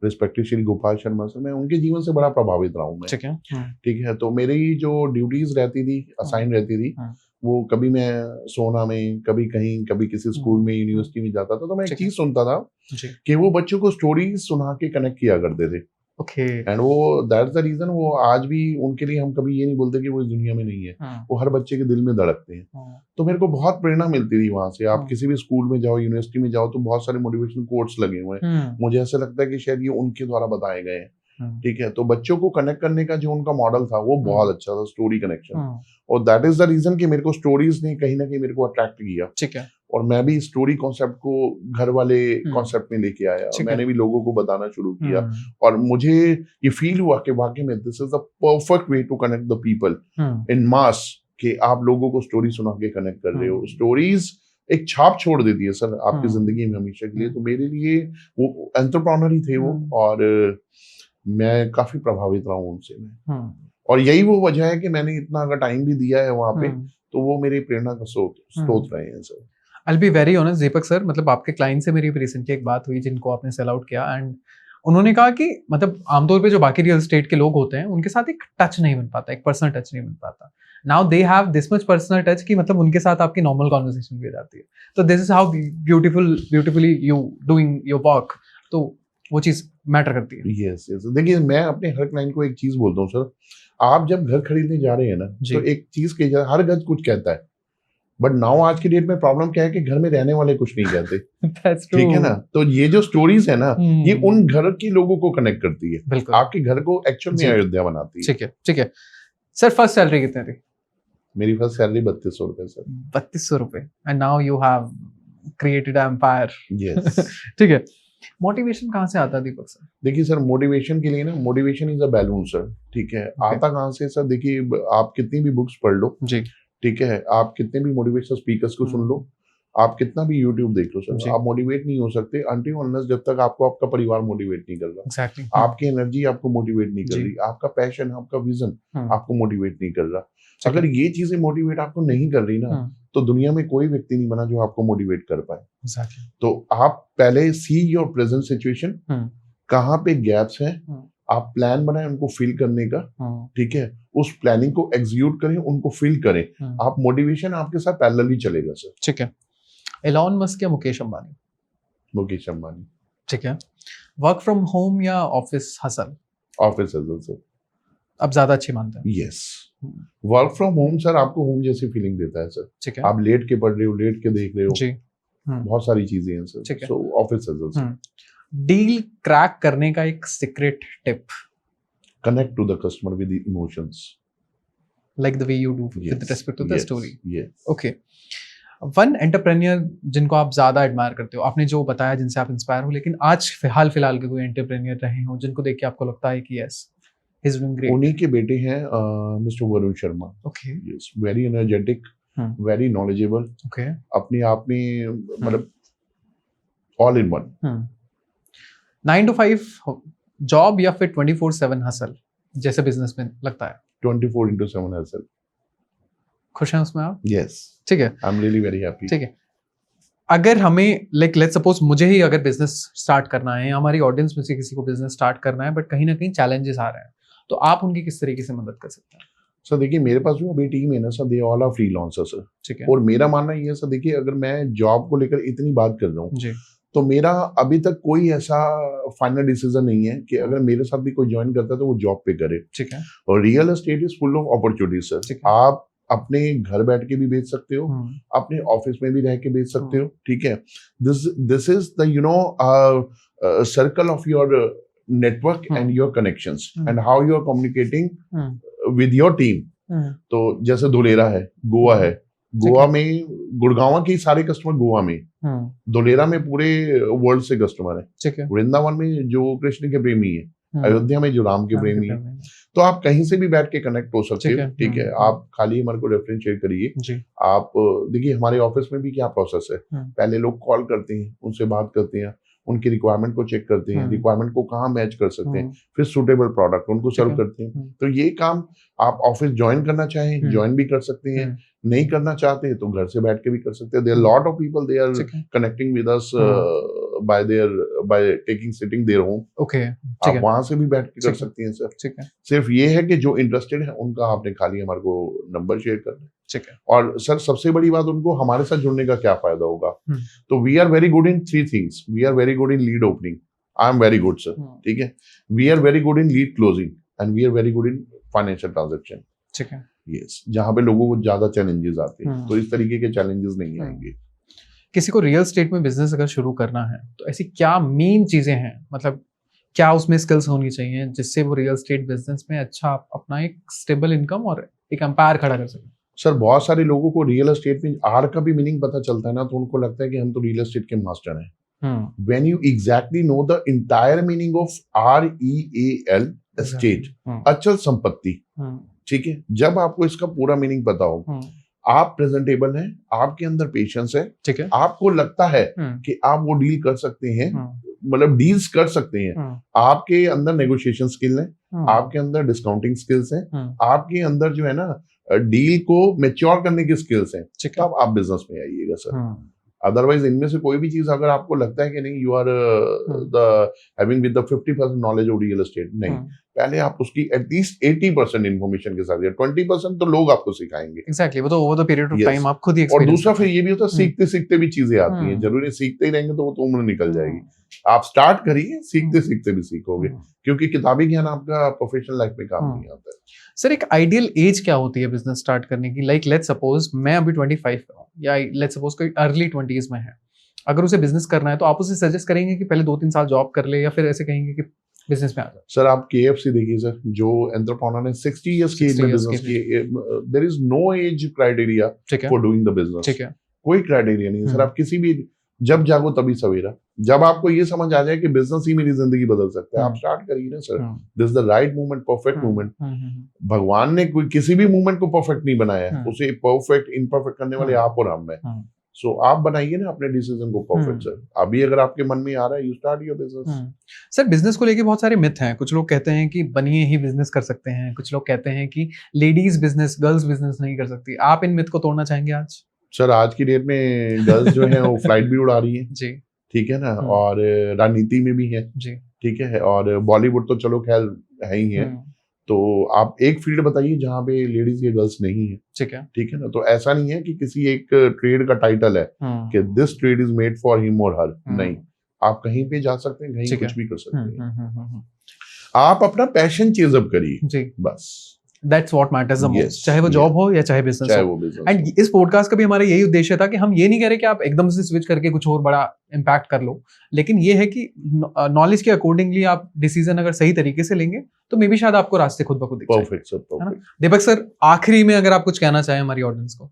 रिस्पेक्टेड श्री गोपाल शर्मा सर, मैं उनके जीवन से बड़ा प्रभावित रहा हूँ मैं, ठीक है। तो मेरी जो ड्यूटीज रहती थी, असाइन रहती थी, वो कभी मैं सोना में, कभी कहीं, कभी किसी स्कूल में, यूनिवर्सिटी में जाता था, तो मैं एक चीज सुनता था कि वो बच्चों को स्टोरीज सुना के कनेक्ट किया करते थे। एंड वो दैट्स द रीजन, वो आज भी उनके लिए हम कभी ये नहीं बोलते कि वो इस दुनिया में नहीं है, वो हर बच्चे के दिल में धड़कते हैं। तो मेरे को बहुत प्रेरणा मिलती थी वहां से। आप किसी भी स्कूल में जाओ, यूनिवर्सिटी में जाओ, तो बहुत सारे मोटिवेशनल कोट्स लगे हुए हैं, मुझे ऐसा लगता है कि शायद ये उनके द्वारा बताए गए हैं, ठीक है। तो बच्चों को कनेक्ट करने का जो उनका मॉडल था वो बहुत अच्छा था, स्टोरी कनेक्शन, और दैट इज द रीजन कि मेरे को स्टोरीज ने कहीं ना कहीं मेरे को अट्रैक्ट किया, ठीक है। और मैं भी स्टोरी कॉन्सेप्ट को घर वाले कॉन्सेप्ट में लेके आया, और मैंने भी लोगों को बताना शुरू किया, और मुझे ये फील हुआ कि वाकई में this is the perfect way to connect the people in mass, कि आप लोगों को स्टोरी सुना के कनेक्ट कर रहे हो। स्टोरीज एक छाप छोड़ देती है सर आपकी जिंदगी में हमेशा के लिए। तो मेरे लिए वो एंटरप्रेन्योर ही थे वो, और मैं काफी प्रभावित रहा हूँ उनसे मैं, और यही वो वजह है कि मैंने इतना अगर टाइम भी दिया है वहां पे, तो वो मेरी प्रेरणा का स्रोत रहे हैं sir. I'll be very honest Deepak sir, मतलब आपके क्लाइंट से मेरी रिसेंटली एक बात हुई जिनको आपने सेल आउट किया, एंड उन्होंने कहा कि मतलब आमतौर पे जो बाकी रियल एस्टेट के लोग होते हैं उनके साथ एक टच नहीं बन पाता, एक पर्सनल टच नहीं बन पाता। Now they have this much personal touch कि मतलब उनके साथ आपकी नॉर्मल कॉन्वर्सेशन भी हो जाती है। तो this is how beautifully you doing your work, तो वो चीज मैटर करती है। यस यस, देखिए मैं अपने हर क्लाइंट को एक चीज बोलता हूँ सर, आप जब घर खरीदने जा रहे हैं ना, तो एक चीज के हर घर कुछ कहता है, बट नाउ आज की डेट में प्रॉब्लम क्या है कि घर में रहने वाले कुछ नहीं कहते, ठीक है ना। तो ये जो स्टोरीज है ना, ये उन घर के लोगों को कनेक्ट करती है, आपके घर को एक्चुअल में अयोध्या बनाती है। ठीक है, ठीक है सर। फर्स्ट सैलरी कितनी थी? मेरी फर्स्ट सैलरी 3200 रुपए सर। 3200 रुपए, and now you have created an empire. Yes. ठीक है। मोटिवेशन कहाँ से आता है दीपक सर? देखिए सर, मोटिवेशन के लिए ना, motivation is a balloon sir, ठीक है। आता कहाँ से सर? देखिए आप कितनी भी बुक्स पढ़ लो जी, ठीक है, आप कितने भी मोटिवेशनल स्पीकर्स को सुन लो, आप कितना भी यूट्यूब देख लो सर, आप मोटिवेट नहीं हो सकते अनटिल अनलेस जब तक आपको आपका परिवार मोटिवेट नहीं कर रहा। exactly. आपकी एनर्जी आपको मोटिवेट नहीं कर रही, आपका पैशन, आपका विजन आपको मोटिवेट नहीं कर रहा। अगर ये चीजें मोटिवेट आपको नहीं कर रही ना, तो दुनिया में कोई व्यक्ति नहीं बना जो आपको मोटिवेट कर पाए। exactly. तो आप पहले सी योर प्रेजेंट सिचुएशन, कहाँ पे गैप्स हैं, आप प्लान बनाएं उनको फिल करने का, ठीक है, उस प्लानिंग को एग्जीक्यूट करें, उनको फिल करें, आप मोटिवेशन आपके साथ पैरेलली चलेगा सर। ठीक है। एलॉन मस्क या मुकेश अंबानी? मुकेश अंबानी। ठीक है। वर्क फ्रॉम होम या office hustle? Office hustle sir. अब ज्यादा अच्छी मानते हैं? Yes. Work from home sir आपको होम जैसी फीलिंग देता है सर, ठीक है। आप लेट के पढ़ रहे हो, लेट के देख रहे हो जी, बहुत सारी चीजें हैं sir. So office hustle sir. Deal crack करने का एक secret tip? Connect to the customer with emotions, like the way you do with respect to the story. Okay. One entrepreneur जिनको आप ज्यादा एडमायर करते हो, आपने जो बताया जिनसे आप इंस्पायर हो, लेकिन आज फिलहाल के कोई एंटरप्रेन्योर रहे हो जिनको देख के आपको लगता है कि yes he is doing great? उन्हीं के बेटे हैं mister Varun Sharma. Okay. Yes, very energetic, very knowledgeable, okay, अपने आप में मतलब all in one. 9 to 5 job या फिर 24/7 हसल जैसे बिजनेस में लगता है? 24/7 हसल। खुश हैं उसमें आप? यस, ठीक है, I am really very happy. ठीक है। अगर हमें लाइक लेट्स सपोज मुझे ही अगर बिजनेस स्टार्ट करना है या हमारी ऑडियंस में से किसी को बिजनेस स्टार्ट करना है, बट कहीं ना कहीं चैलेंजेस आ रहे हैं, तो आप उनकी किस तरीके से मदद कर सकते हैं? सर देखिए, मेरे पास जो अभी टीम है ना sir, they all are freelancer sir. ठीक है, और मेरा मानना ये है सर, देखिए अगर मैं जॉब को लेकर इतनी बात कर रहा हूँ जी, तो मेरा अभी तक कोई ऐसा फाइनल डिसीजन नहीं है कि अगर मेरे साथ भी कोई ज्वाइन करता है तो वो जॉब पे करे। ठीक है, और real estate is full of opportunities sir. ठीक है। आप अपने घर बैठ के भी बेच सकते हो, अपने ऑफिस में भी रह के बेच सकते हो, ठीक है। This is the circle of your network and your connections and how you are communicating with your team. तो जैसे धुलेरा है, गोवा है, गोवा में गुड़गांव के सारे कस्टमर गोवा में, धुलेरा में पूरे वर्ल्ड से कस्टमर है, ठीक है, वृंदावन में जो कृष्ण के प्रेमी है, अयोध्या में जो राम के प्रेमी है। तो आप कहीं से भी बैठ के कनेक्ट हो सकते हो, ठीक है। आप खाली हमारे को रेफरेंस शेयर करिए। आप देखिए हमारे ऑफिस में भी क्या प्रोसेस है, पहले लोग कॉल करते हैं, उनसे बात करते हैं, उनकी रिक्वायरमेंट को चेक करते हैं, रिक्वायरमेंट को कहाँ मैच कर सकते हैं, फिर सुटेबल प्रोडक्ट उनको सर्व करते हैं। तो ये काम आप ऑफिस ज्वाइन करना चाहें ज्वाइन भी कर सकते हैं, नहीं करना चाहते तो घर से बैठ के भी कर सकते हैं। There lot of people they are connecting with us by taking sitting there home. Okay, आप वहां से भी बैठ के कर सकती हैं सर। ठीक है, सिर्फ ये है कि जो इंटरेस्टेड है उनका आपने खाली हमारे को नंबर शेयर करना है, ठीक है। और सर सबसे बड़ी बात, उनको हमारे साथ जुड़ने का क्या फायदा होगा। तो we are very good in 3 things. We are very good in lead opening, I am very good sir, ठीक है। We are very good in lead closing and we are very good in financial transaction, ठीक है। Yes, जहां पे लोगों को ज्यादा challenges आते हैं, तो इस तरीके के चैलेंजेस नहीं आएंगे। किसी को रियल एस्टेट में बिजनेस अगर शुरू करना है तो ऐसी क्या मेन चीजें हैं, मतलब क्या उसमें स्किल्स होनी चाहिए जिससे वो रियल एस्टेट बिजनेस में अच्छा अपना एक स्टेबल इनकम और एक एम्पायर खड़ा कर सके? सर बहुत सारे लोगों को रियल एस्टेट में आर का भी मीनिंग पता चलता है ना, तो उनको लगता है कि हम तो रियल एस्टेट के मास्टर हैं। When you exactly know the entire meaning of REAL estate, अचल संपत्ति, ठीक है, जब आपको इसका पूरा मीनिंग पता हो, आप प्रेजेंटेबल हैं, आपके अंदर पेशेंस है, ठीक है, आपको लगता है कि आप वो डील कर सकते हैं, मतलब डील्स कर सकते हैं, आपके अंदर नेगोशिएशन स्किल है, आपके अंदर डिस्काउंटिंग स्किल्स हैं, आपके अंदर जो है ना डील को मैच्योर करने की स्किल्स हैं, तब आप बिजनेस में आइएगा सर। अदरवाइज इनमें से कोई भी चीज अगर आपको लगता है कि नहीं you are the having with the 50% knowledge of real estate, नहीं, पहले आप उसकी एटलीस्ट 80% इन्फॉर्मेशन के साथ, या 20% तो लोग आपको सिखाएंगे। एग्जैक्टली, वो तो over the period of time आप खुद ही और दूसरा फिर ये भी होता है, सीखते सीखते भी चीजें आती हैं, जरूरी सीखते ही रहेंगे तो वो तो उम्र निकल जाएगी। आप स्टार्ट करिए, सीखते सीखते भी सीखोगे, क्योंकि किताबी ज्ञान आपका प्रोफेशनल लाइफ में काम नहीं आता है। सर एक आइडियल एज क्या होती है बिजनेस स्टार्ट करने की? लाइक लेट्स सपोज मैं अभी 25 का हूँ, या लेट्स सपोज कोई अर्ली 20s में है, अगर उसे बिजनेस करना है तो आप उसे सजेस्ट करेंगे कि पहले 2-3 साल जॉब कर ले, या फिर ऐसे कहेंगे कि बिजनेस में आ जाओ? सर आप KFC देखिए सर, जो एंटरप्रेन्योर ने 60 इयर्स की एज में बिजनेस किए, there is no age criteria for doing the business, ठीक है, कोई क्राइटेरिया नहीं है सर। आप किसी भी, जब जागो तभी सवेरा, जब आपको ये समझ आ जाए कि बिजनेस ही मेरी जिंदगी बदल सकता है, आप स्टार्ट करिए ना sir. This is the right movement, perfect movement. भगवान ने कोई किसी भी मूवमेंट को परफेक्ट नहीं बनाया है, उसे परफेक्ट इनपरफेक्ट करने वाले आप और हम हैं। सो आप बनाइए ना अपने डिसीजन को परफेक्ट सर। अभी अगर आपके मन में आ रहा है, you start your business. Sir business को लेके बहुत सारे मिथ हैं। कुछ लोग कहते हैं कि बनिए ही बिजनेस कर सकते हैं, कुछ लोग कहते हैं कि लेडीज बिजनेस, गर्ल्स बिजनेस नहीं कर सकती। आप इन मिथ को तोड़ना चाहेंगे आज? सर आज की डेट में गर्ल्स जो है वो फ्लाइट भी उड़ा रही है जी, ठीक है ना, और राजनीति में भी है जी, ठीक है, और बॉलीवुड तो चलो खैर है ही है। तो आप एक फील्ड बताइए जहाँ पे लेडीज या गर्ल्स नहीं है, ठीक है ना। तो ऐसा नहीं है कि किसी एक ट्रेड का टाइटल है कि this trade is made for him और हर, नहीं, आप कहीं पे जा सकते हैं, कहीं कुछ भी कर सकते हैं। आप अपना पैशन चेज अप करिए, बस That's what matters the most, चाहे वो जॉब हो या चाहे बिजनेस हो। एंड इस पॉडकास्ट का भी हमारा यही उद्देश्य था कि हम ये नहीं कह रहे कि आप एकदम से स्विच करके कुछ और बड़ा इम्पैक्ट कर लो, लेकिन ये है कि नॉलेज के अकॉर्डिंगली आप डिसीजन अगर सही तरीके से लेंगे तो मे बी शायद आपको रास्ते खुद ब खुद दिख जाएंगे। दीपक सर आखिरी में अगर आप कुछ कहना चाहें हमारी ऑडियंस को?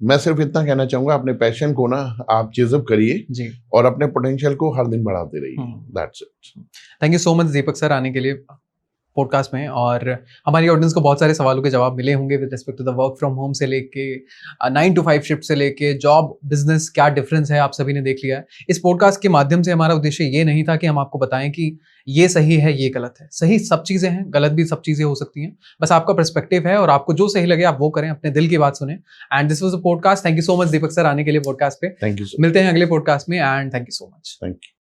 मैं सिर्फ इतना कहना चाहूंगा, अपने पैशन को ना आप चेज अप करिए जी, और अपने पोटेंशियल को हर दिन बढ़ाते रहिए। That's it. Thank you so much Deepak sir आने के लिए। पॉडकास्ट में, और हमारी ऑडियंस को बहुत सारे सवालों के जवाब मिले होंगे with respect to the work from home से लेके 9 to 5 शिफ्ट से लेके जॉब बिजनेस क्या डिफरेंस है, आप सभी ने देख लिया है। इस पॉडकास्ट के माध्यम से हमारा उद्देश्य ये नहीं था कि हम आपको बताएं कि ये सही है ये गलत है। सही सब चीज़ें हैं, गलत भी सब चीज़ें हो सकती हैं, बस आपका पर्सपेक्टिव है और आपको जो सही लगे आप वो करें, अपने दिल की बात सुने। And this was a podcast. Thank you so much Deepak sir आने के लिए पॉडकास्ट पे। Thank you sir. मिलते हैं अगले पॉडकास्ट में and thank you so much. Thank you.